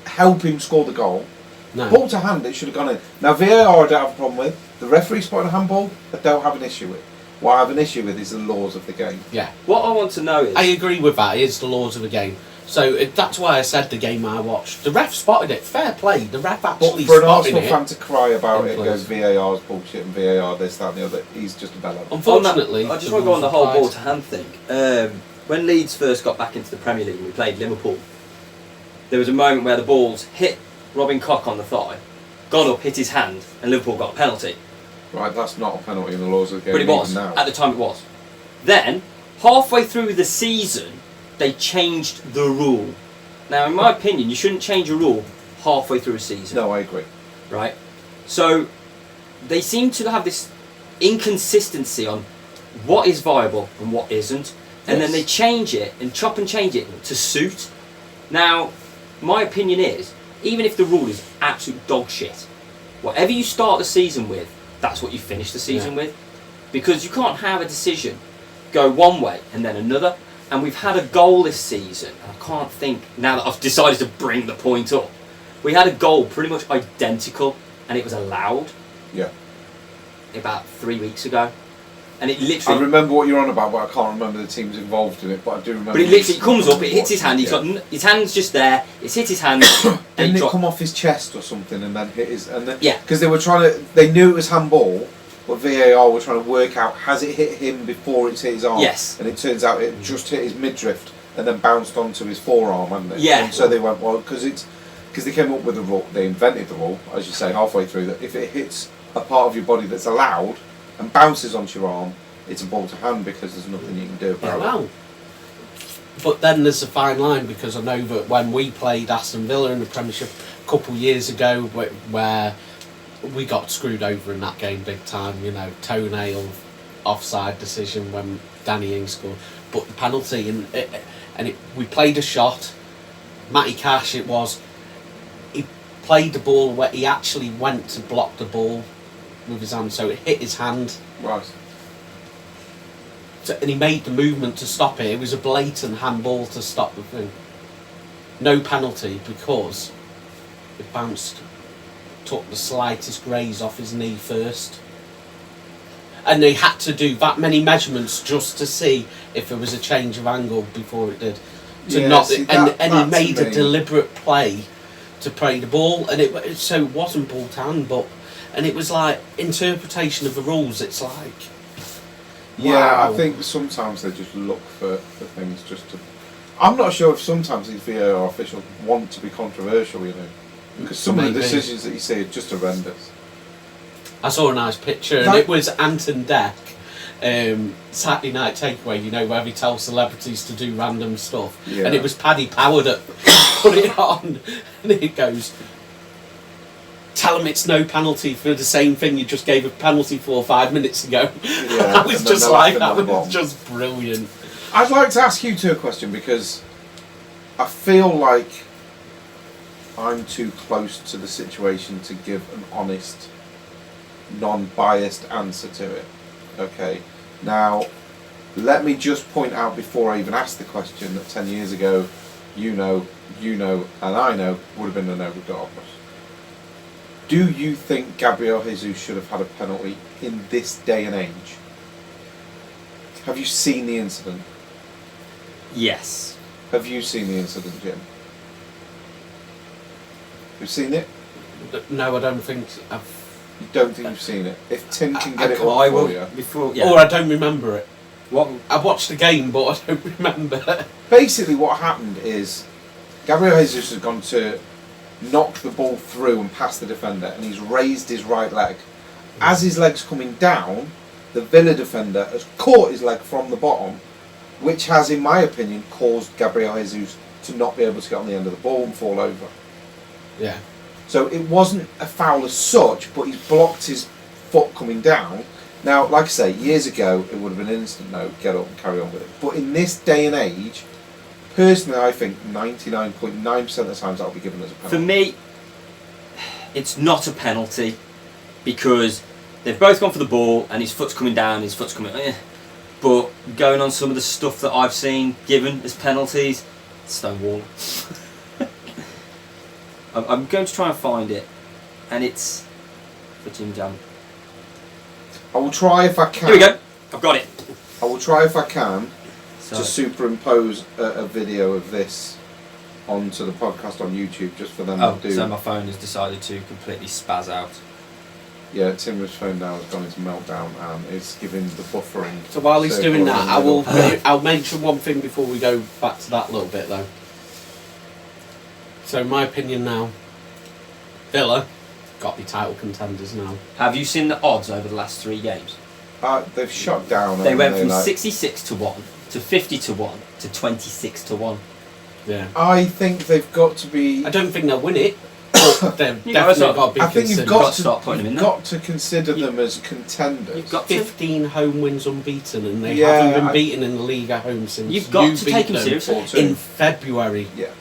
help him score the goal. No. Ball to hand, it should have gone in. Now, VAR I don't have a problem with. The referee spotting a handball, I don't have an issue with. What I have an issue with is the laws of the game. Yeah. What I want to know is... I agree with that. It's the laws of the game. So that's why I said the game I watched. The ref spotted it. Fair play. The ref actually But for an spotted Arsenal it. fan to cry about it and go, Influence. VAR's bullshit and VAR this, that and the other, he's just a bellend. Unfortunately, I just the want to go on the rules whole applied. ball to hand thing. When Leeds first got back into the Premier League and we played Liverpool, there was a moment where the balls hit Robin Koch on the thigh, gone up, hit his hand, and Liverpool got a penalty. Right, that's not a penalty in the laws of the game. But it was. even now. At the time it was. Then, halfway through the season, they changed the rule. Now, in my opinion, you shouldn't change a rule halfway through a season. No, I agree. Right? So, they seem to have this inconsistency on what is viable and what isn't. And then Yes. they change it and chop and change it to suit. Now, my opinion is, even if the rule is absolute dog shit, whatever you start the season with, that's what you finish the season with. Because you can't have a decision go one way and then another. And we've had a goal this season, and I can't think, now that I've decided to bring the point up, we had a goal pretty much identical, and it was allowed Yeah. about 3 weeks ago. And it I literally... remember what you're on about, but I can't remember the teams involved in it, but I do remember... But it literally comes up, it hits his hand, he's got his hand's just there, it's hit his hand, and Didn't he it come off his chest or something and then hit his... And then, Yeah. Because they were trying to... They knew it was handball, but VAR were trying to work out, has it hit him before it's hit his arm? Yes. And it turns out it just hit his midriff and then bounced onto his forearm, hadn't it? Yeah. And so they went, well, because they came up with the rule, they invented the rule, as you say, halfway through, that if it hits a part of your body that's allowed and bounces onto your arm, it's a ball to hand because there's nothing you can do about it. Well, but then there's a fine line, because I know that when we played Aston Villa in the Premiership a couple of years ago, where we got screwed over in that game big time, you know, toenail offside decision when Danny Ings scored, but the penalty, we played a shot. Matty Cash, he played the ball where he actually went to block the ball with his hand, so it hit his hand. Right. So, and he made the movement to stop it. It was a blatant handball to stop the thing. No penalty because it bounced, took the slightest graze off his knee first. And they had to do that many measurements just to see if there was a change of angle before it did. And he made a deliberate play to play the ball, and so it wasn't ball to hand, and it was like interpretation of the rules. It's like, Yeah, wow. I think sometimes they just look for things just to... I'm not sure if sometimes these VAR officials want to be controversial, you know. Because some of the Maybe. decisions that you see are just horrendous. I saw a nice picture, and it was Anton Deck, Saturday Night Takeaway, you know, where he tells celebrities to do random stuff. Yeah. And it was Paddy Power that put it on, and it goes, tell him it's no penalty for the same thing you just gave a penalty for 5 minutes ago. Yeah, I was and then just they're like, laughing that at the was bottom. just brilliant. I'd like to ask you two a question, because I feel like I'm too close to the situation to give an honest, non-biased answer to it. Okay, now let me just point out before I even ask the question that 10 years ago, you know, and I know would have been a no regardless. Do you think Gabriel Jesus should have had a penalty in this day and age? Have you seen the incident? Yes. Have you seen the incident, Jim? You've seen it? No, I don't think I've... You don't think you've seen it? If Tim can get it up I for will you. before. Yeah. Or I don't remember it. What? I watched the game, but I don't remember. Basically what happened is Gabriel Jesus has gone to knock the ball through and past the defender, and he's raised his right leg. As his leg's coming down, the Villa defender has caught his leg from the bottom, which has, in my opinion, caused Gabriel Jesus to not be able to get on the end of the ball and fall over. Yeah. So it wasn't a foul as such, but he's blocked his foot coming down. Now, like I say, years ago, it would have been an instant no, get up and carry on with it. But in this day and age, personally, I think 99.9% of the times that'll be given as a penalty. For me, it's not a penalty. because they've both gone for the ball and his foot's coming down, his foot's coming. But going on some of the stuff that I've seen given as penalties, stonewall. I'm going to try and find it, and it's for Jim Jam. I will try if I can. Here we go. I've got it. I will try if I can So, to superimpose a video of this onto the podcast on YouTube, just for them to do. so my phone has decided to completely spaz out. Yeah, Tim's phone now has gone into meltdown and it's giving the buffering. So while he's circle doing that, in the middle. I'll mention one thing before we go back to that little bit though. So in my opinion now, Villa got to be title contenders now. Have you seen the odds over the last 3 games? They've shot down. They haven't went from like, 66 to 1 to 50 to 1 to 26 to 1. Yeah. I think they've got to be. I don't think they'll win it, but they've definitely got to be I think you've considered. got to start putting them in there. got to consider them as contenders. You've got to. 15 home wins unbeaten, and they Yeah, haven't been beaten in the league at home since You've got you to beat take them them seriously. 4-2. in February. Yeah,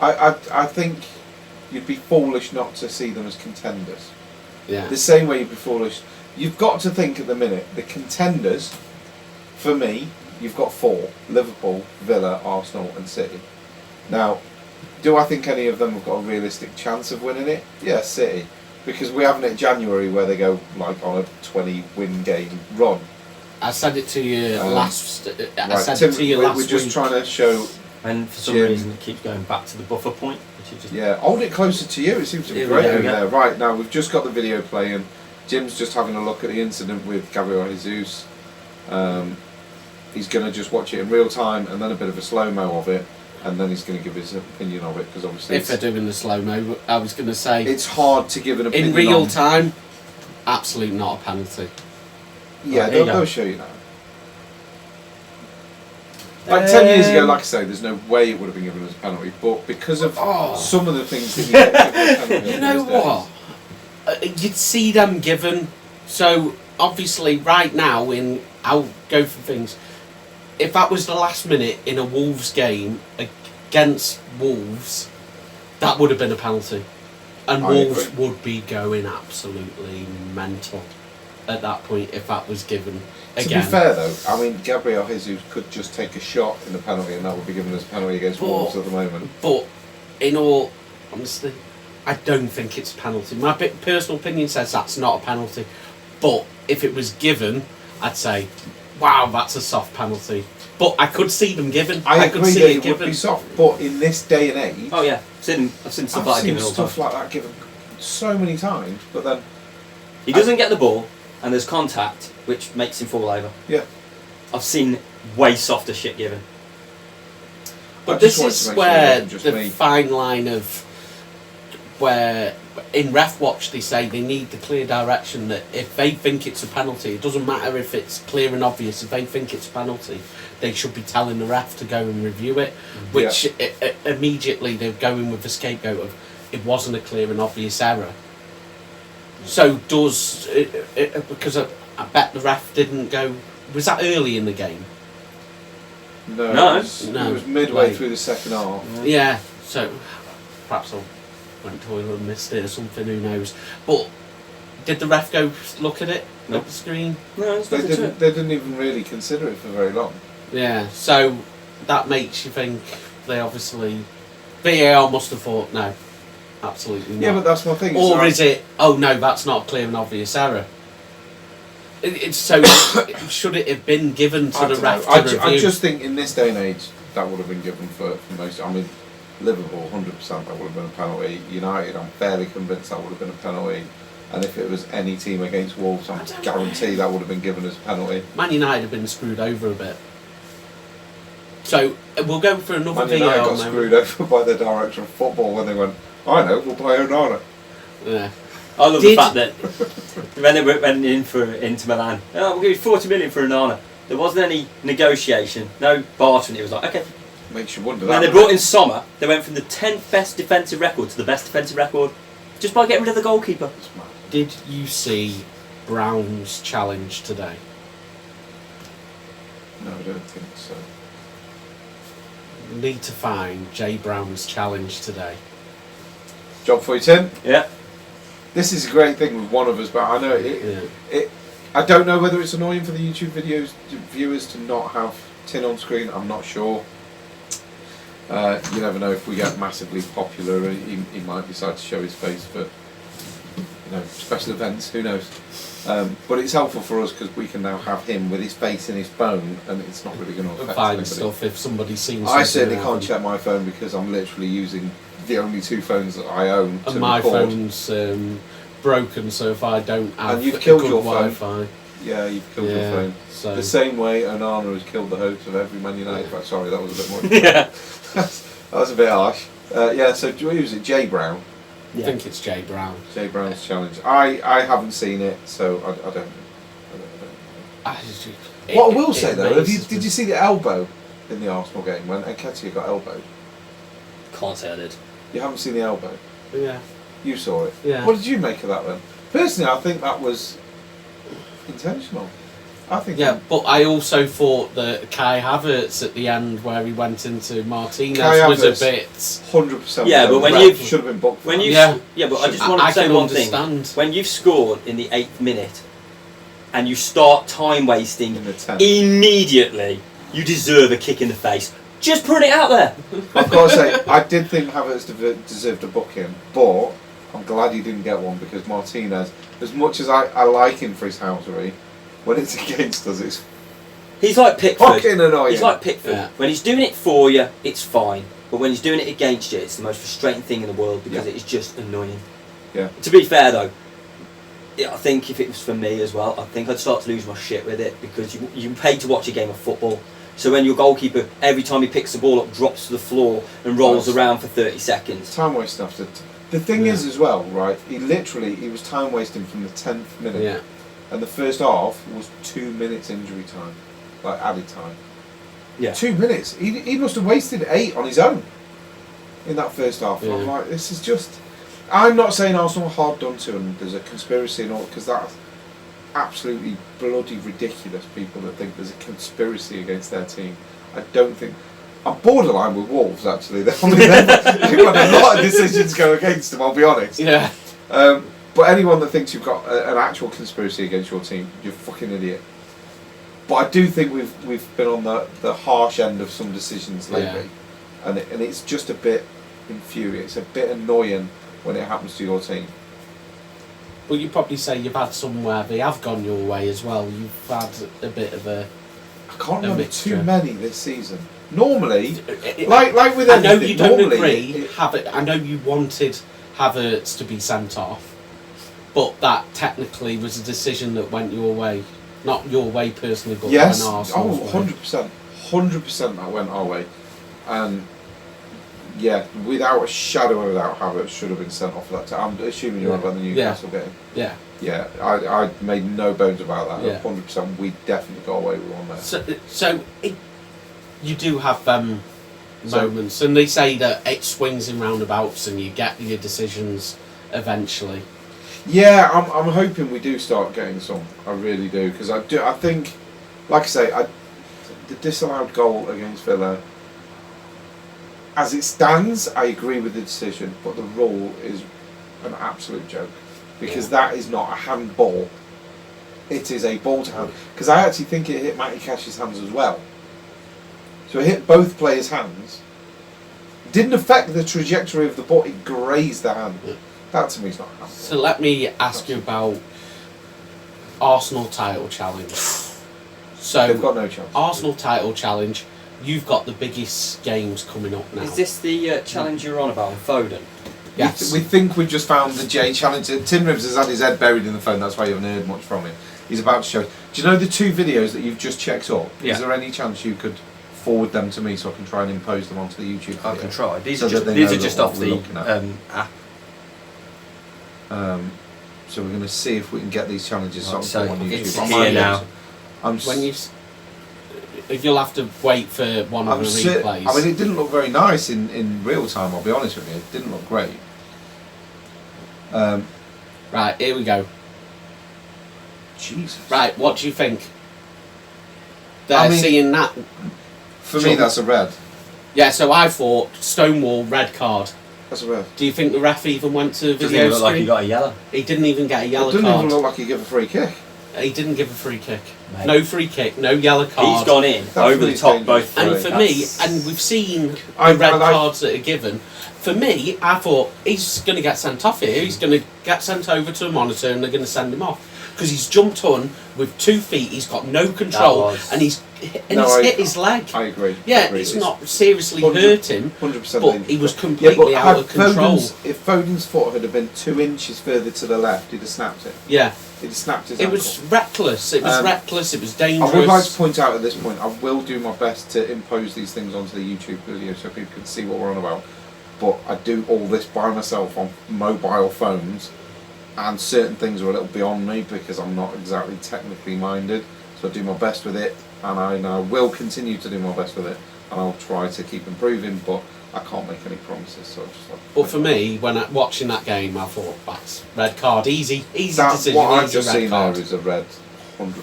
I think you'd be foolish not to see them as contenders. Yeah. The same way you'd be foolish. You've got to think at the minute the contenders. For me, you've got 4: Liverpool, Villa, Arsenal, and City. Now, do I think any of them have got a realistic chance of winning it? Yeah, City, because we haven't in January where they go like on a 20-win game run. I said it to you last. I Right, said Tim, it to you we're last just week. trying to show. And for some Jim. reason it keeps going back to the buffer point, which is just. Yeah, hold it closer to you. It seems to be Here we great go, over yeah. there. Right now, we've just got the video playing. Jim's just having a look at the incident with Gabriel Jesus. He's going to just watch it in real time and then a bit of a slow-mo of it, and then he's going to give his opinion of it, because obviously If they're doing the slow mo, I was going to say it's hard to give an opinion in real on. time, absolutely not a penalty. Yeah, Right, here you they'll go. show you now. Like 10 years ago, like I say, there's no way it would have been given as a penalty, but because of some of the things that you get given as penalty You know these days- what? You'd see them given. So obviously, right now, I'll go for things. If that was the last minute in a Wolves game against Wolves, that would have been a penalty, and I Wolves agree. would be going absolutely mental at that point if that was given To again. be fair though, I mean, Gabriel Jesus could just take a shot in the penalty and that would be given as a penalty against Wolves at the moment. But in all honesty, I don't think it's a penalty. My personal opinion says that's not a penalty. But if it was given, I'd say, wow, that's a soft penalty. But I could see them given. I could agree see that it it would given. be soft, but in this day and age, Oh yeah, I've seen stuff I've like that seen given all the stuff time. like that given so many times, but then He doesn't get the ball, and there's contact, which makes him fall over. yeah. I've seen way softer shit given. But I just this wanted is to make sure it where wasn't just the me. fine line of where in Ref Watch they say they need the clear direction that if they think it's a penalty, it doesn't matter if it's clear and obvious, if they think it's a penalty, they should be telling the ref to go and review it, which immediately they're going with the scapegoat of it wasn't a clear and obvious error. So does it, because I bet the ref didn't go, was that early in the game? No, No. it was midway Like- through the second half. Yeah, so perhaps I went to the toilet and missed it or something, who knows. But did the ref go look at it No. at the screen? No, it's They didn't even really consider it for very long. Yeah, so that makes you think they obviously VAR must have thought no, absolutely not. Yeah, but that's my thing. Or so is it? Oh no, that's not a clear and obvious error. It's so should it have been given to I the don't ref know. to review? I just think in this day and age that would have been given for most. I mean, Liverpool 100% that would have been a penalty. United, I'm fairly convinced that would have been a penalty. And if it was any team against Wolves, I guarantee that would have been given as a penalty. Man United have been screwed over a bit. So we'll go for another Man United VAR got moment. screwed over by the director of football when they went, I know, we'll play Onana. Yeah. I love Did- the fact that when they went in for Inter Milan, oh, we'll give you 40 million for Onana. There wasn't any negotiation, no bartering. It was like, okay. Makes you wonder When that. they brought in Sommer, they went from the 10th best defensive record to the best defensive record just by getting rid of the goalkeeper. It's mad. Did you see Brown's challenge today? No, I don't think so. Need to find Jay Brown's challenge today. Job for you, Tim. Yeah. This is a great thing with one of us, but I know it. I don't know whether it's annoying for the YouTube viewers to not have Tin on screen. I'm not sure. You never know, if we get massively popular, he might decide to show his face for special events. Who knows? But it's helpful for us because we can now have him with his face in his phone, and it's not really going to affect find anybody. stuff if somebody seems. I certainly can't check my phone because I'm literally using the only 2 phones that I own. And to my record. phone's broken, so if I don't have And you've killed good your phone. Wi-Fi, Yeah, you've killed your phone. So The same way Onana has killed the hopes of every Man United fan. Sorry, that was a bit more. Yeah. That was a bit harsh. So who was it? Jay Brown. I think it's Jay Brown. Jay Brown's challenge. I haven't seen it, so I don't know. What I will say though, did you see the elbow in the Arsenal game when Nketiah got elbowed? Can't say I did. You haven't seen the elbow? Yeah. You saw it? Yeah. What did you make of that then? Personally, I think that was intentional. I think. Yeah, but I also thought that Kai Havertz at the end, where he went into Martinez, Kai was a Havertz. bit. 100%. Yeah, but when you you should have been booked. For when that. you Yeah. but I just wanted to say can one understand. thing. When you've scored in the 8th minute, and you start time wasting in the 10th. immediately, you deserve a kick in the face. Just put it out there. I've got to say, I did think Havertz deserved a booking, but I'm glad he didn't get one because Martinez, as much as I like him for his housery, when it's against us, it's He's like Pickford. fucking annoying. He's like Pickford. Yeah. When he's doing it for you, it's fine. But when he's doing it against you, it's the most frustrating thing in the world because it is just annoying. Yeah. To be fair though, I think if it was for me as well, I think I'd start to lose my shit with it because you paid to watch a game of football. So when your goalkeeper, every time he picks the ball up, drops to the floor and rolls around for 30 seconds. time wasting after. The thing is as well, right? He was time wasting from the 10th minute, Yeah. and the first half was 2 minutes injury time, like added time. Yeah. 2 minutes. He must have wasted 8 on his own in that first half. Yeah. I'm like, this is just. I'm not saying Arsenal are hard done to and there's a conspiracy and all, because that's absolutely bloody ridiculous. People that think there's a conspiracy against their team. I don't think. I'm borderline with Wolves actually. They've had a lot of decisions go against them. I'll be honest. Yeah. But anyone that thinks you've got an actual conspiracy against your team, you're a fucking idiot. But I do think we've been on the harsh end of some decisions lately, and it's just a bit infuriating. It's a bit annoying when it happens to your team. Well, you probably say you've had some where they have gone your way as well. You've had a bit of a. I can't remember mixture. too many this season. Normally, like with I know everything, you don't normally agree. I know you wanted Havertz to be sent off, but that technically was a decision that went your way. Not your way personally, but yes, went Arsenal's way. 100%. 100% that went our way. And yeah, without a shadow of a doubt, Havertz should have been sent off for that time. I'm assuming you're on about the Newcastle game. Yeah. Yeah, I made no bones about that. Yeah. 100%, we definitely got away with one there. So you do have moments, and they say that it swings in roundabouts, and you get your decisions eventually. Yeah, I'm hoping we do start getting some. I really do, because I think, like I say, the disallowed goal against Villa. As it stands, I agree with the decision, but the rule is an absolute joke because that is not a handball. It is a ball to hand. Because I actually think it hit Matty Cash's hands as well. So it hit both players' hands. Didn't affect the trajectory of the ball. It grazed the hand. That to me is not a handball. So let me ask you about Arsenal title challenge. So They've got no chance. Arsenal title challenge. You've got the biggest games coming up now. Is this the challenge you're on about on Foden? Yes. We think we've just found the J challenge. Tim Rivers has had his head buried in the phone, that's why you haven't heard much from him. He's about to show. Do you know the 2 videos that you've just checked up? Yeah. Is there any chance you could forward them to me so I can try and impose them onto the YouTube video? I can try. These So are just, that they know just what off we're the looking at. app. So we're going to see if we can get these challenges Right, up so on YouTube. it's I here might be now. able to- When you'll have to wait for one of the replays. I mean, it didn't look very nice in real time, I'll be honest with you. It didn't look great. Right, here we go. Jesus. Right, what do you think? They're seeing that. For me, that's a red. Yeah, so I thought Stonewall red card. That's a red. Do you think the ref even went to Doesn't video even look like he screen? got a yellow. He didn't even get a yellow It doesn't card. even look like he gave a free kick. He didn't give a free kick. Mate. No free kick, no yellow card. He's gone in over the top both. And ways. for me, and we've seen I the red like- cards that are given. For me, I thought he's going to get sent off here. He's going to get sent over to a monitor, and they're going to send him off because he's jumped on with 2 feet. He's got no control, and he's hit his leg. I agree. Yeah, I agree. it's not seriously 100 hurt him, 100% but dangerous. he was Yeah, completely but out of control. If Foden's foot had been 2 inches further to the left, he'd have snapped it. Yeah, He'd have snapped his it ankle. was reckless. It was reckless. It was dangerous. I would like to point out at this point, I will do my best to impose these things onto the YouTube video so people can see what we're on about. But I do all this by myself on mobile phones, and certain things are a little beyond me because I'm not exactly technically minded. So I do my best with it, and I will continue to do my best with it, and I'll try to keep improving, but I can't make any promises. So just like, But for me, when watching that game, I thought that's red card, easy that, decision. what I've easy just red seen card. there is a red 100%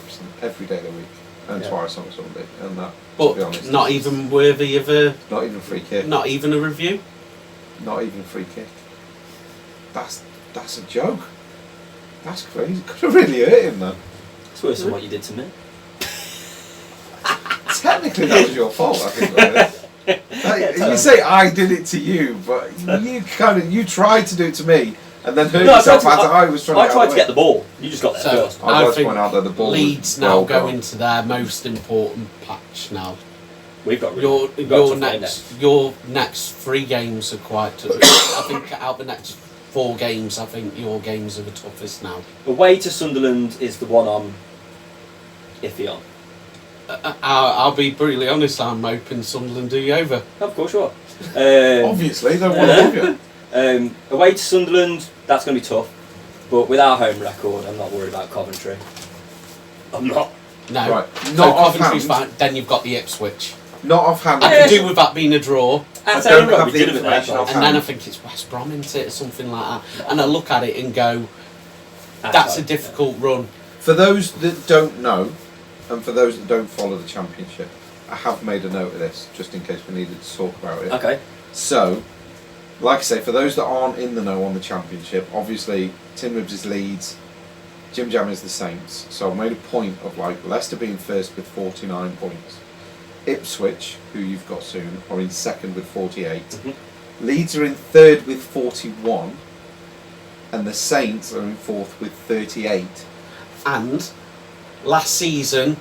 every day of the week, and Yeah. twice on Sunday, and that. To be But honest, not is even worthy of a, not even free kick. not even a review. Not even free kick. That's a joke. That's crazy. Could have really hurt him, man. It's worse than what you did to me. Technically, that was your fault. I think. You say I did it to you, but you tried to do it to me, and then hurt No, yourself as I was trying. I tried to get the ball. You just got there So first. I'd I like to think point out that the ball Leeds was now well go gone. into their most important patch now. We've got Your we've got your to find next 3 games are quite. I think out the next 4 games, I think your games are the toughest now. Away to Sunderland is the one I'm iffy on. I'll be brutally honest. I'm hoping Sunderland do you over. Of course you are. Obviously, they want to love you. Away to Sunderland, that's going to be tough. But with our home record, I'm not worried about Coventry. I'm not. No, Right, so not Coventry's offhand. fine. Then you've got the Ipswich. Not offhand. I Yeah. could do with that being a draw. I don't have the information And then I think it's West Brom, isn't it, or something like that. And I look at it and go, that's a difficult run. For those that don't know, and for those that don't follow the Championship, I have made a note of this just in case we needed to talk about it. Okay. So, like I say, for those that aren't in the know on the Championship, obviously Tim Ribbs is Leeds, Jim Jam is the Saints. So I made a point of like Leicester being first with 49 points. Ipswich, who you've got soon, are in second with 48. Leeds are in third with 41. And the Saints are in fourth with 38. And last season,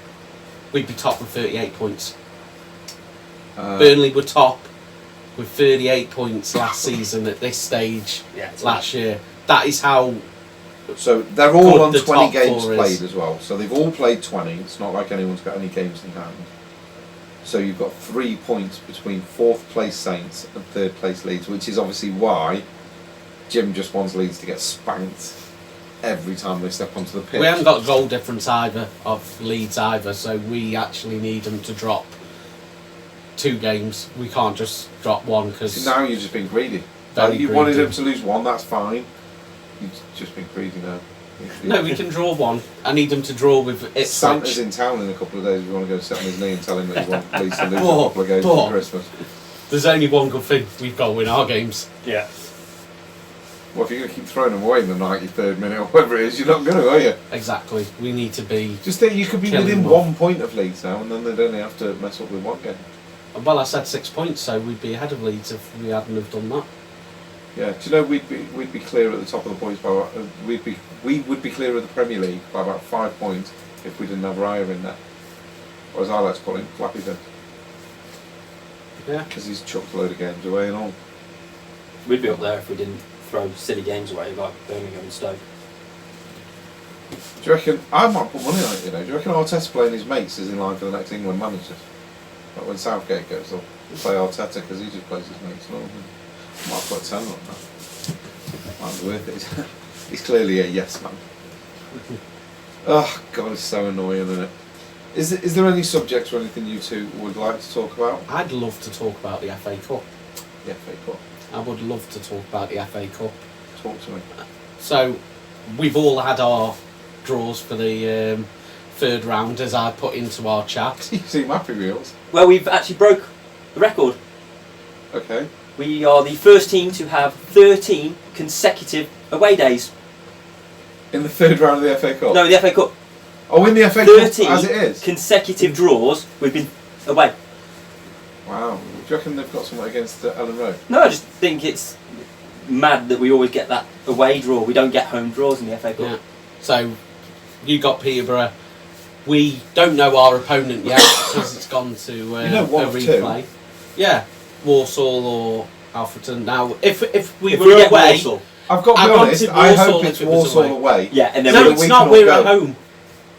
we'd be top with 38 points. Burnley were top with 38 points last season at this stage Yeah. It's last year. That is how. So they're all Good, on the 20 top games 4 is. played as well. So they've all played 20. It's not like anyone's got any games in hand. So you've got 3 points between 4th place Saints and 3rd place Leeds, which is obviously why Jim just wants Leeds to get spanked every time they step onto the pitch. We haven't got a goal difference either of Leeds either, so we actually need them to drop 2 games. We can't just drop 1 because. So now you've just been greedy. Very You wanted greedy. them to lose 1, that's fine. You've just been greedy now. No, we can draw 1. I need them to draw with Santa's Ipswich. in town in a couple of days if you want to go sit on his knee and tell him that you want Leeds to lose a But- couple of games but- for Christmas. There's only one good thing: we've got to win our games. Yeah. Well, if you're going to keep throwing them away in the 93rd minute or whatever it is, you're not going to, are you? Exactly. We need to be. Just think you could be Killing within them 1 point of Leeds now, and then they'd only have to mess up with 1 game. Well, I said 6 points, so we'd be ahead of Leeds if we hadn't have done that. Yeah, do you know we'd be clear at the top of the points by we would be clear of the Premier League by about 5 points if we didn't have Raya in there, or as I like to call him, Flappy Bird, Yeah. because he's chucked a load of games away and all. We'd be up there if we didn't throw silly games away like Birmingham and Stoke. Do you reckon I might put money on it? You know, do you reckon Arteta playing his mates is in line for the next England manager? Like when Southgate goes, they'll play Arteta because he just plays his mates. No, I might put 10 on that. Might be worth it. He's clearly a yes man. Oh God, it's so annoying, isn't it? Is there any subjects or anything you two would like to talk about? I'd love to talk about the FA Cup. Yeah, FA Cup. I would love to talk about the FA Cup. Talk to me. So, we've all had our draws for the 3rd round, as I put into our chat. You seem happy, Wheels. Well, we've actually broke the record. Okay. We are the first team to have 13 consecutive away days. In the third round of the FA Cup? No, the FA Cup. Oh, in the FA 13 Cup as it is? consecutive draws, we've been away. Wow. Do you reckon they've got something against Ellen Road? No, I just think it's mad that we always get that away draw. We don't get home draws in the FA Cup. Yeah. So, you got Peterborough. We don't know our opponent yet because it's gone to one a of replay. two. Yeah, Walsall or Alfreton. Now, if we If were we get away, Walsall, I've got to I be honest, wanted I Walsall hope it's if it was Walsall away. away. yeah, and then no, we it's we not. can We're all at go. home.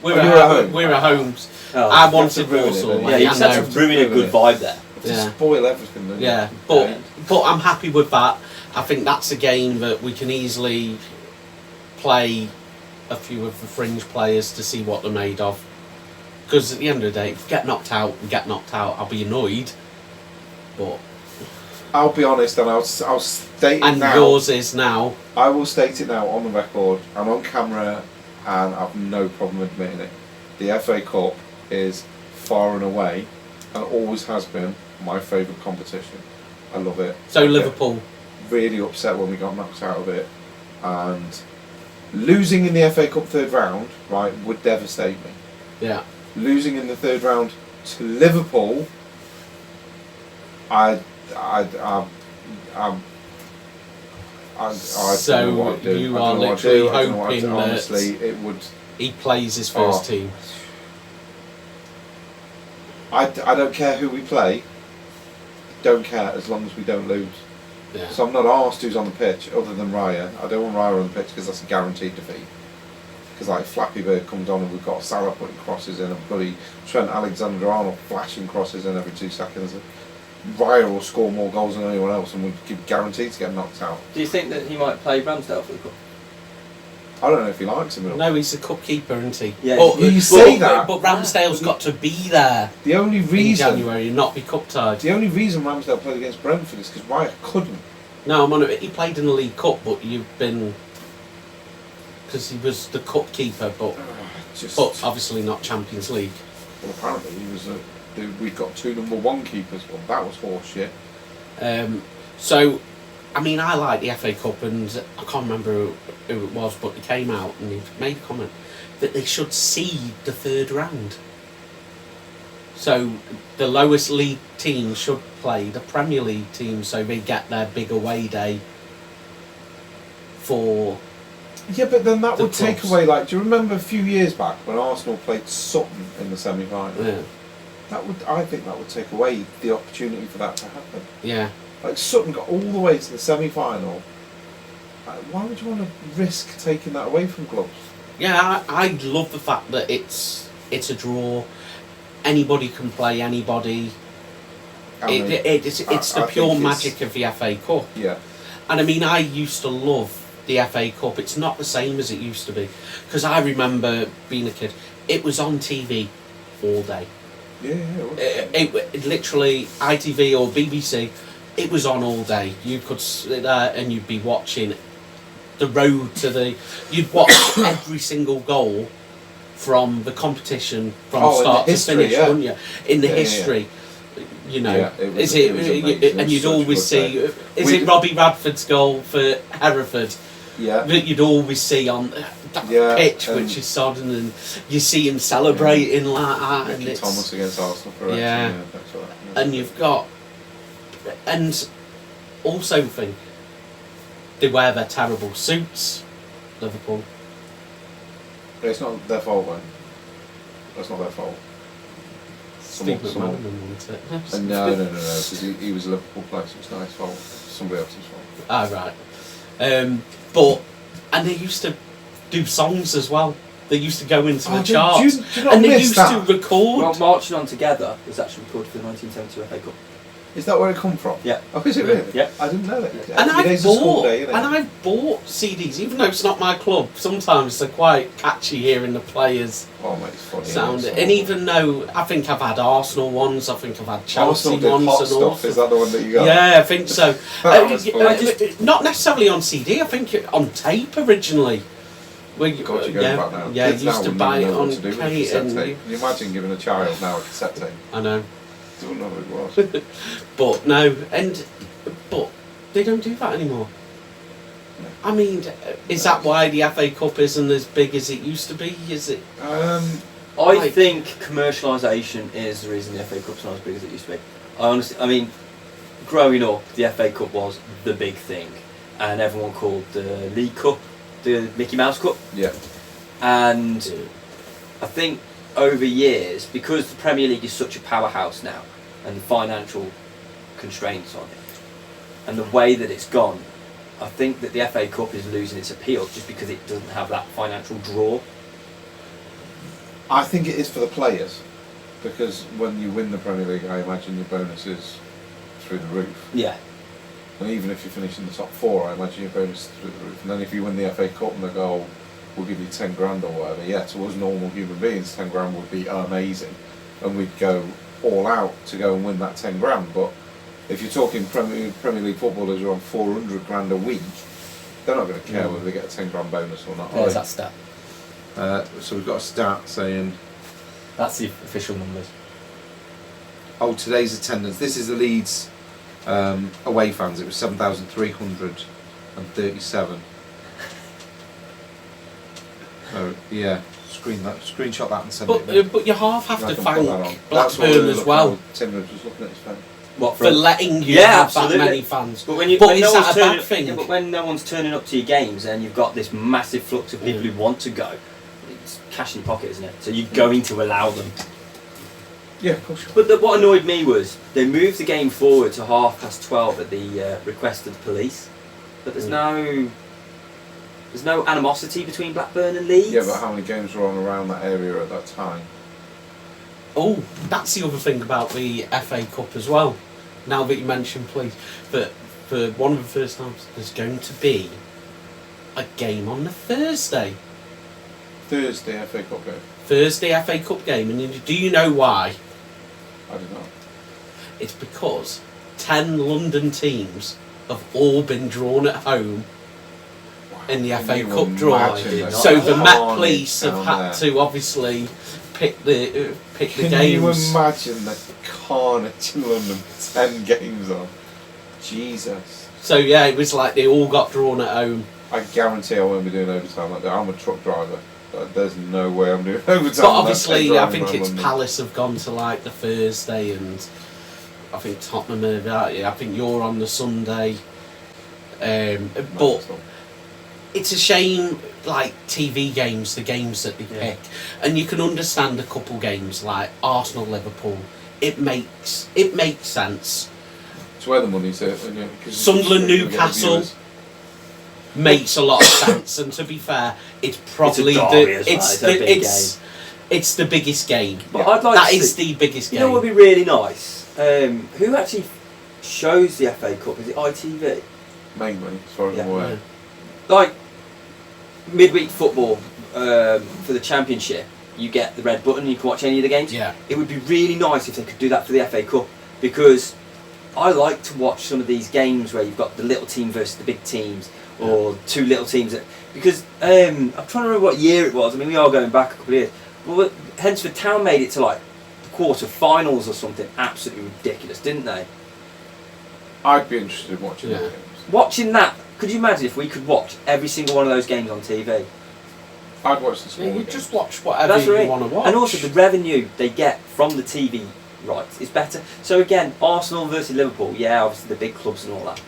You're at home. We're at home. Oh, I you wanted have to ruin it, Walsall don't you? away. yeah, I you had know. to ruin a good vibe there. Yeah. Spoil everything, don't you? Yeah, but I'm happy with that. I think that's a game that we can easily play a few of the fringe players to see what they're made of. Because at the end of the day, if we get knocked out, we get knocked out. I'll be annoyed, but I'll be honest, and I'll state it and now. yours is now. I will state it now on the record and on camera, and I've no problem admitting it. The FA Cup is far and away, and always has been, my favourite competition. I love it. So I get Liverpool. really upset when we got knocked out of it, and losing in the FA Cup third round, right, would devastate me. Yeah. Losing in the third round to Liverpool, I don't know So what I'd do. you I are don't know what I'd literally do. I don't know what I'd do. hoping that Honestly, it would. he plays his first Oh. team. I don't care who we play. Don't care as long as we don't lose. Yeah. So I'm not asked who's on the pitch other than Raya. I don't want Raya on the pitch because that's a guaranteed defeat. Because like Flappy Bird comes on and we've got Salah putting crosses in and bloody Trent Alexander-Arnold flashing crosses in every 2 seconds. Raya will score more goals than anyone else and would be guaranteed to get knocked out. Do you think that he might play Ramsdale for the cup? I don't know if he likes him. No, he's a cup keeper, isn't he? Yeah, But, you say that. But Ramsdale's got to be there The only in reason January and not be cup tied. the only reason Ramsdale played against Brentford is because Raya couldn't. No, I'm on it. He played in the League Cup, but you've been because he was the cup keeper, but obviously not Champions League. Well, apparently he was. We've got 2 number 1 keepers. Well, that was horseshit. So, I mean, I like the FA Cup, and I can't remember who it was, but he came out and he made a comment that they should seed the third round. So, the lowest league team should play the Premier League team, so they get their big away day for. Yeah, but then that The would take clubs. away. Like, do you remember a few years back when Arsenal played Sutton in the semi-final? Yeah. I think that would take away the opportunity for that to happen. Yeah. Like Sutton got all the way to the semi-final. Why would you want to risk taking that away from clubs? Yeah, I love the fact that it's a draw. Anybody can play anybody. It's the I pure think magic of the FA Cup. Yeah. And I mean, I used to love the FA Cup. It's not the same as it used to be. Because I remember being a kid, it was on TV all day. Yeah. It literally, ITV or BBC, it was on all day. You could sit there and you'd be watching the road to the... You'd watch every single goal from the competition from start to finish, wouldn't you? In the history. You know, Yeah, it was amazing. and you'd Such a always good see, it Robbie Radford's goal for Hereford? Yeah. That you'd always see on that pitch, which is sodden, and you see him celebrating like that. Mickey And it's, Thomas against Arsenal for Yeah. that's right. and you've got, and also think they wear their terrible suits, Liverpool. It's not their fault, though. That's not their fault. Steve Someone- McManaman wanted it. No, because he was a Liverpool player, so it's not his fault. It's somebody else's fault. Ah, right. But and they used to do songs as well. They used to go into the charts, do you not and they miss used that? to record. Well, Marching On Together was actually recorded for the 1972 FA Cup. Is that where it come from? Yeah. Oh, is it really? Yeah. I didn't know that. And Every day's a school day, isn't it? I've bought CDs, even though it's not my club. Sometimes they're quite catchy hearing the players Oh, mate, it's funny. sound. isn't it? And even though I think I've had Arsenal ones, I think I've had Chelsea Arsenal did ones hot and stuff. all. Is that the one that you got? Yeah, I think so. That was funny. Not necessarily on CD. I think on tape originally. God, you're going back now. Yeah, Kids used now to wouldn't buy even it know on what to do with a tape. cassette And tape. Can you imagine giving a child now a cassette tape? I know. Don't know what it was. But no, and But they don't do that anymore. I mean, is that why the FA Cup isn't as big as it used to be? Is it? I think commercialisation is the reason the FA Cup's not as big as it used to be. I mean, growing up, the FA Cup was the big thing, and everyone called the League Cup the Mickey Mouse Cup. Yeah. And I think over years, because the Premier League is such a powerhouse now, and the financial constraints on it, and the way that it's gone, I think that the FA Cup is losing its appeal just because it doesn't have that financial draw. I think it is for the players, because when you win the Premier League, I imagine your bonus is through the roof. Yeah. And even if you finish in the top 4, I imagine your bonus is through the roof. And then if you win the FA Cup and they go, oh, we'll give you 10 grand or whatever, yeah, to us normal human beings, 10 grand would be amazing. And we'd go all out to go and win that 10 grand. But if you're talking Premier League footballers who are on 400 grand a week, they're not going to care whether they get a 10 grand bonus or not. There's that stat. So we've got a stat saying... That's the official numbers. Oh, today's attendance. This is the Leeds away fans. It was 7,337. So yeah, screenshot that and send it. But you half have I to can put that on. thank That's what Blackburn we as were well looking at. Tim was just looking at his phone. What, for letting you Yeah, have absolutely. that many fans. But when But when is no that one's a bad turning, thing? Yeah, but when no one's turning up to your games and you've got this massive flux of people who want to go, it's cash in your pocket, isn't it? So you're going to allow them. Yeah, of course. But what annoyed me was they moved the game forward to 12:30 at the request of the police. But there's no animosity between Blackburn and Leeds. Yeah, but how many games were on around that area at that time? Oh, that's the other thing about the FA Cup as well. Now that you mention police, that for one of the first times there's going to be a game on the Thursday Thursday FA Cup game. FA Cup game, and do you know why? I don't know. It's because 10 London teams have all been drawn at home in the FA Can you Cup draw. imagine So the Met carnage Police have down had there? to obviously pick the Can games. you imagine the carnage in London? 10 games on. Jesus. So yeah, it was like they all got drawn at home. I guarantee I won't be doing overtime like that. I'm a truck driver. There's no way I'm doing overtime. But obviously, I Driving think around it's London. Palace have gone to like the Thursday, and I think Tottenham are out. Yeah, I think you're on the Sunday. But it's a shame, like TV games, the games that they pick, and you can understand a couple games like Arsenal, Liverpool. It makes sense. It's where the money's at. Sunderland, Newcastle makes a lot of sense, and to be fair, it's probably it's the biggest game. But I'd like that to is see, the biggest you game. know what would be really nice? Who actually shows the FA Cup? Is it ITV? Mainly, as far as I'm aware. Like midweek football for the Championship, you get the red button. You can watch any of the games. Yeah. It would be really nice if they could do that for the FA Cup, because I like to watch some of these games where you've got the little team versus the big teams, or two little teams. Because I'm trying to remember what year it was. I mean, we are going back a couple of years. Well, Hensford Town made it to like the quarter-finals or something absolutely ridiculous, didn't they? I'd be interested in watching those games. Watching that, could you imagine if we could watch every single one of those games on TV? I'd watch the smaller You games. just watch whatever That's you right. want to watch. And also the revenue they get from the TV rights is better. So again, Arsenal versus Liverpool, yeah, obviously the big clubs and all that.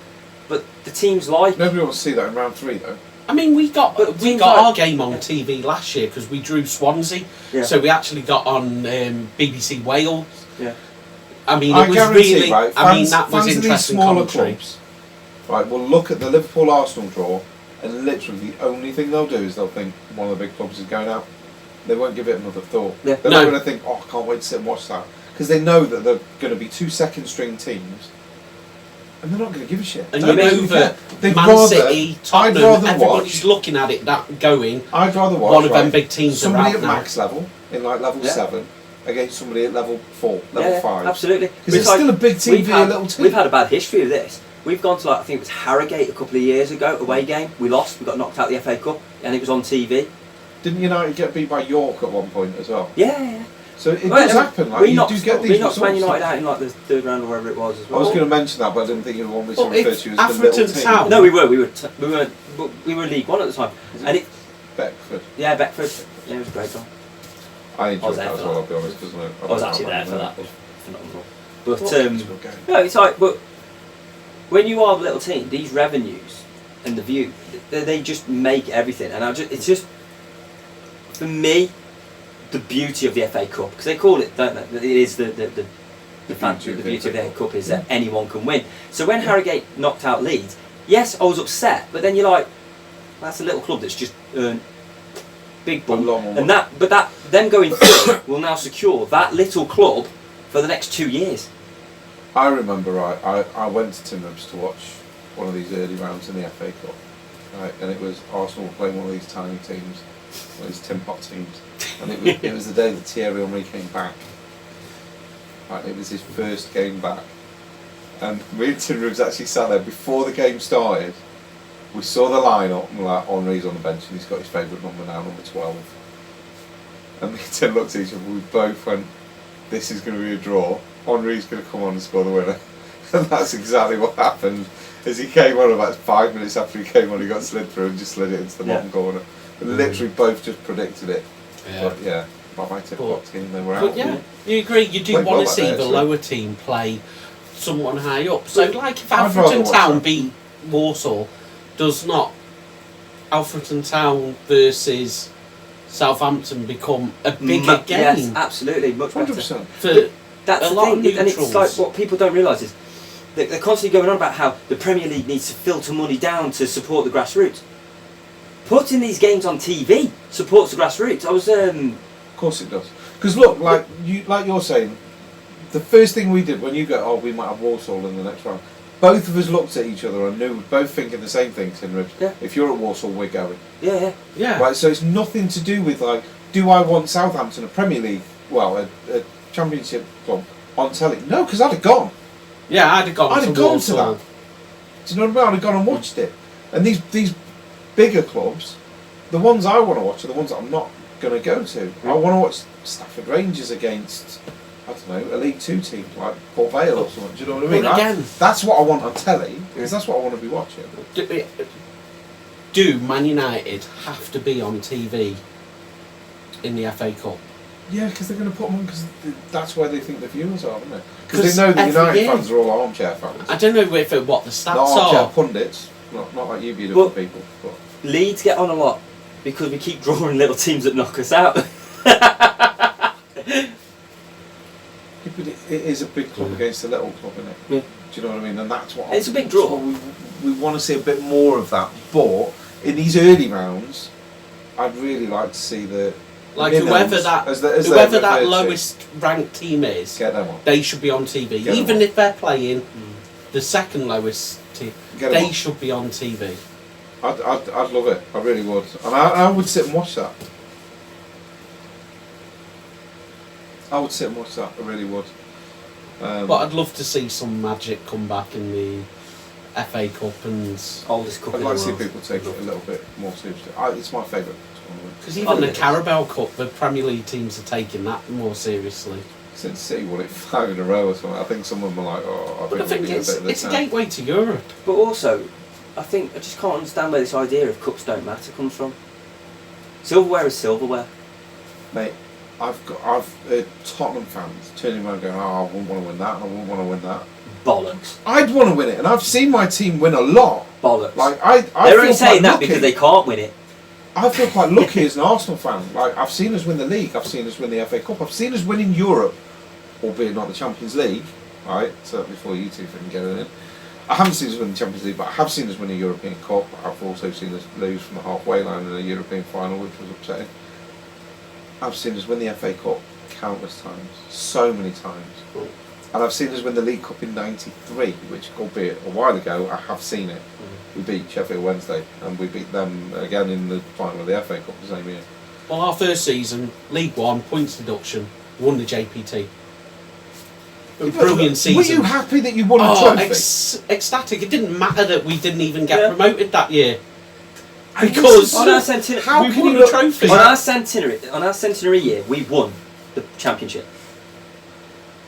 But the teams like... Nobody wants to see that in round 3 though. I mean, we got teams our like- game on TV last year because we drew Swansea, Yeah. so we actually got on BBC Wales. Yeah. I mean, I it was guarantee, really. right, I mean, fans- that was fans of these interesting smaller commentary. clubs, right, will look at the Liverpool Arsenal draw, and literally the only thing they'll do is they'll think one of the big clubs is going out. They won't give it another thought. Yeah. They're No. not going to think, oh, I can't wait to sit and watch that, because they know that they're going to be 2 second-string teams, and they're not going to give a shit. And They you don't know really that care. They'd Man rather- City, I'd Tottenham, rather everybody's watch. looking at it, that going. I'd rather watch One of them right, big teams are somebody out at now. max level in like level 7 against somebody at level 4, level Yeah, 5. absolutely. Because it's still a big team for a little team. We've had a bad history of this. We've gone to, like, I think it was Harrogate a couple of years ago, away game. We lost, we got knocked out of the FA Cup, and it was on TV. Didn't United get beat by York at one point as well? Yeah. So it does happen. Like, we you knocked, do get these we knocked Man results. United out in like the third round or wherever it was as I well. was going to mention that, but I didn't think you wanted me to Well, refer if to you as the little Atherton team. Town- No, we were League One at the time, and it Beckford. yeah Beckford, yeah, it was a great goal. I enjoyed there that as for well, that. I'll be honest, because I was actually there for that. It was phenomenal. But What a good game. no, it's like, but when you are a little team, these revenues and the view, they just make everything. And it's just, for me, the beauty of the FA Cup, because they call it, don't they? It is the beauty of the FA Cup is that anyone can win. So when Harrogate knocked out Leeds, yes, I was upset, but then you're like, that's a little club that's just earned big bump, and them going through will now secure that little club for the next 2 years. I remember, I went to Timribs to watch one of these early rounds in the FA Cup, right, and it was Arsenal playing one of these tiny teams, one of these tin pot teams, and it was the day that Thierry Henry came back. Right, it was his first game back, and me and Timribs actually sat there before the game started. We saw the lineup, and we're like, Henry's on the bench, and he's got his favourite number now, number 12. And me and Tim looked at each other, we both went, this is going to be a draw. Henry's going to come on and score the winner. And that's exactly what happened. As he came on, about 5 minutes after he came on, he got slid through and just slid it into the bottom corner. We literally both just predicted it. Yeah. But yeah, my tip got team, they were out. But yeah, you agree, you do Played want well to that see day, the actually. lower team play someone high up. So like if I'd rather Alfreton watch Town that. beat Walsall, does not Alfreton Town versus Southampton become a bigger game? Yes, absolutely, much better. 100%. For That's a the lot thing, of and it's neutrals. like what people don't realise is they're constantly going on about how the Premier League needs to filter money down to support the grassroots. Putting these games on TV supports the grassroots. I was Of course it does. Because look, like you're saying, the first thing we did when you go, we might have Walsall in the next round. Both of us looked at each other and knew we're both thinking the same thing, Tinribs. Yeah. If you're at Walsall, we're going. yeah. Right, so it's nothing to do with like, do I want Southampton, a Premier League, a Championship club on telly? No, because I'd have gone. Yeah, I'd have gone I'd to have gone Walsall. to that. Do you know what I mean? I'd have gone and watched it. And these bigger clubs, the ones I want to watch are the ones that I'm not going to go to. I want to watch Stafford Rangers against, I don't know, a League Two team like Port Vale or something. Do you know what I mean? But again, That's what I want on telly, because that's what I want to be watching. do Man United have to be on TV in the FA Cup? Yeah, because they're going to put them on because that's where they think the viewers are, aren't they? 'Cause Because they know that every United year- fans are all armchair fans. I don't know what the stats Not armchair are. pundits, not like you beautiful Well- people. But Leeds get on a lot because we keep drawing little teams that knock us out. Yeah, but it is a big club against a little club, isn't it? Yeah. Do you know what I mean? And that's what It's a big draw. that's what we want to see a bit more of that. But in these early rounds, I'd really like to see the Like minnows, whoever that as they're whoever that referred to, lowest ranked team is, get them on. they should be on TV. Get 'em Even on. if they're playing the second lowest team, Get 'em they on. should be on TV. I'd love it. I really would, and I would sit and watch that. I would sit and watch that. I really would. But I'd love to see some magic come back in the FA Cup and Oldest cup I'd in like the to see world. people take it a little bit more seriously. It's my favourite tournament. because even the yeah. Carabao Cup, the Premier League teams are taking that more seriously. Since City won it 5 in a row or something, I think some of them are like, I But I think we'll be it's a bit a of the gateway to Europe. But also, I just can't understand where this idea of cups don't matter comes from. Silverware is silverware. Mate, I've heard Tottenham fans turning around going, I wouldn't want to win that, and I wouldn't want to win that. Bollocks. I'd want to win it, and I've seen my team win a lot. Bollocks. Like I They're feel only saying quite that lucky. because they can't win it. I feel quite lucky as an Arsenal fan. Like I've seen us win the league, I've seen us win the FA Cup, I've seen us win in Europe, albeit not the Champions League. Right, certainly before you two can get it in. I haven't seen us win the Champions League, but I have seen us win a European Cup. I've also seen us lose from the halfway line in a European final, which was upsetting. I've seen us win the FA Cup countless times, so many times. And I've seen us win the League Cup in '93, which, albeit a while ago, I have seen it. We beat Sheffield Wednesday, and we beat them again in the final of the FA Cup the same year. Well, our first season, League One, points deduction, won the JPT. A brilliant season. Were you happy that you won a Oh, trophy? ecstatic. It didn't matter that we didn't even get Yeah. promoted that year. And Because On our centenary, How we can won you a look- trophy. on our centenary year, we won. the championship.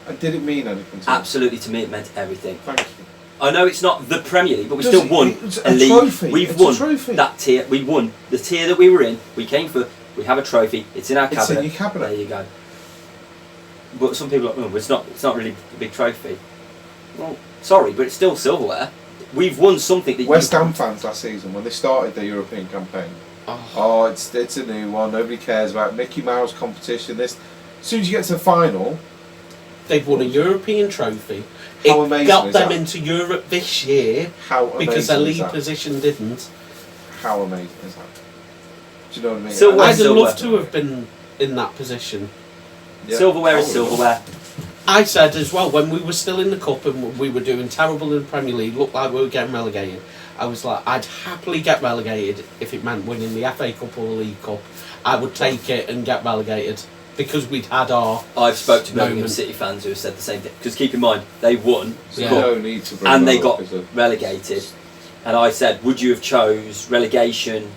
And did it mean anything to you? Absolutely, to me, it meant everything. Thank you. I know it's not the Premier League, but we Does still it- won it's a a league. trophy. We've It's a won trophy. that tier. We won the tier that we were in. We came for. We have a trophy. It's in our It's cabinet. in your cabinet. There you go. But some people are like, oh, it's not really a big trophy. Well, sorry, but it's still silverware. We've won something that West Ham fans last season, when they started their European campaign, it's a new one. Nobody cares about Mickey Mouse competition. This, as soon as you get to the final, They've won a European trophy. How It amazing got is them that? into Europe this year how amazing because their is league that? position didn't. How amazing is that? Do you know what I mean? Silverware I'd silverware. love to have been in that position. Yeah. Silverware is I would silverware. I said as well, when we were still in the Cup and we were doing terrible in the Premier League, looked like we were getting relegated, I was like, I'd happily get relegated if it meant winning the FA Cup or the League Cup. I would take it and get relegated because we'd had our... I've spoke to Birmingham moment. City fans who have said the same thing. Because keep in mind, they won the You Yeah. cup don't need to bring and that they up, got is it? relegated. And I said, would you have chose relegation?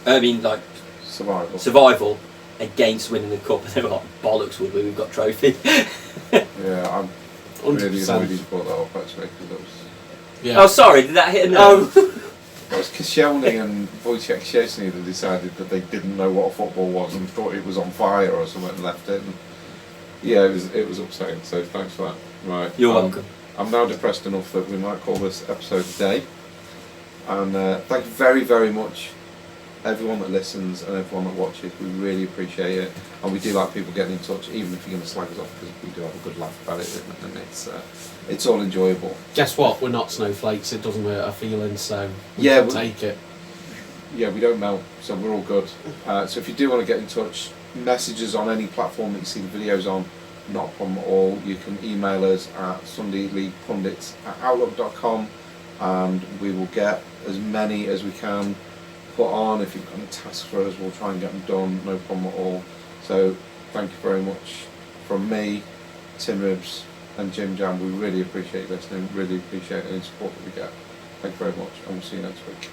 I mean, like Survival. survival against winning the cup? And they were like, bollocks, would we? We've got trophy. Yeah, I'm really 100%. annoyed he's brought that up actually, because that was... Yeah. Oh, sorry, did that hit a nerve? It was Koscielny and Wojciech Szczesny that decided that they didn't know what football was and thought it was on fire or something and left it. And yeah, it was upsetting. So thanks for that. Right, You're welcome. I'm now depressed enough that we might call this episode a day. And thank you very, very much, everyone that listens and everyone that watches. We really appreciate it, and we do like people getting in touch, even if you're going to slag us off, because we do have a good laugh about it, and it's all enjoyable. Guess what? We're not snowflakes. It doesn't hurt our feelings, so Yeah, we'll take it. Yeah, we don't melt, so we're all good. So if you do want to get in touch, message us on any platform that you see the videos on, not a problem at all. You can email us at sundayleaguepundits@outlook.com, and we will get as many as we can put on. If you've got any tasks for us, we'll try and get them done, no problem at all. So thank you very much from me, Tim Ribs and Jim Jam. We really appreciate listening, really appreciate any support that we get. Thank you very much, and we'll see you next week.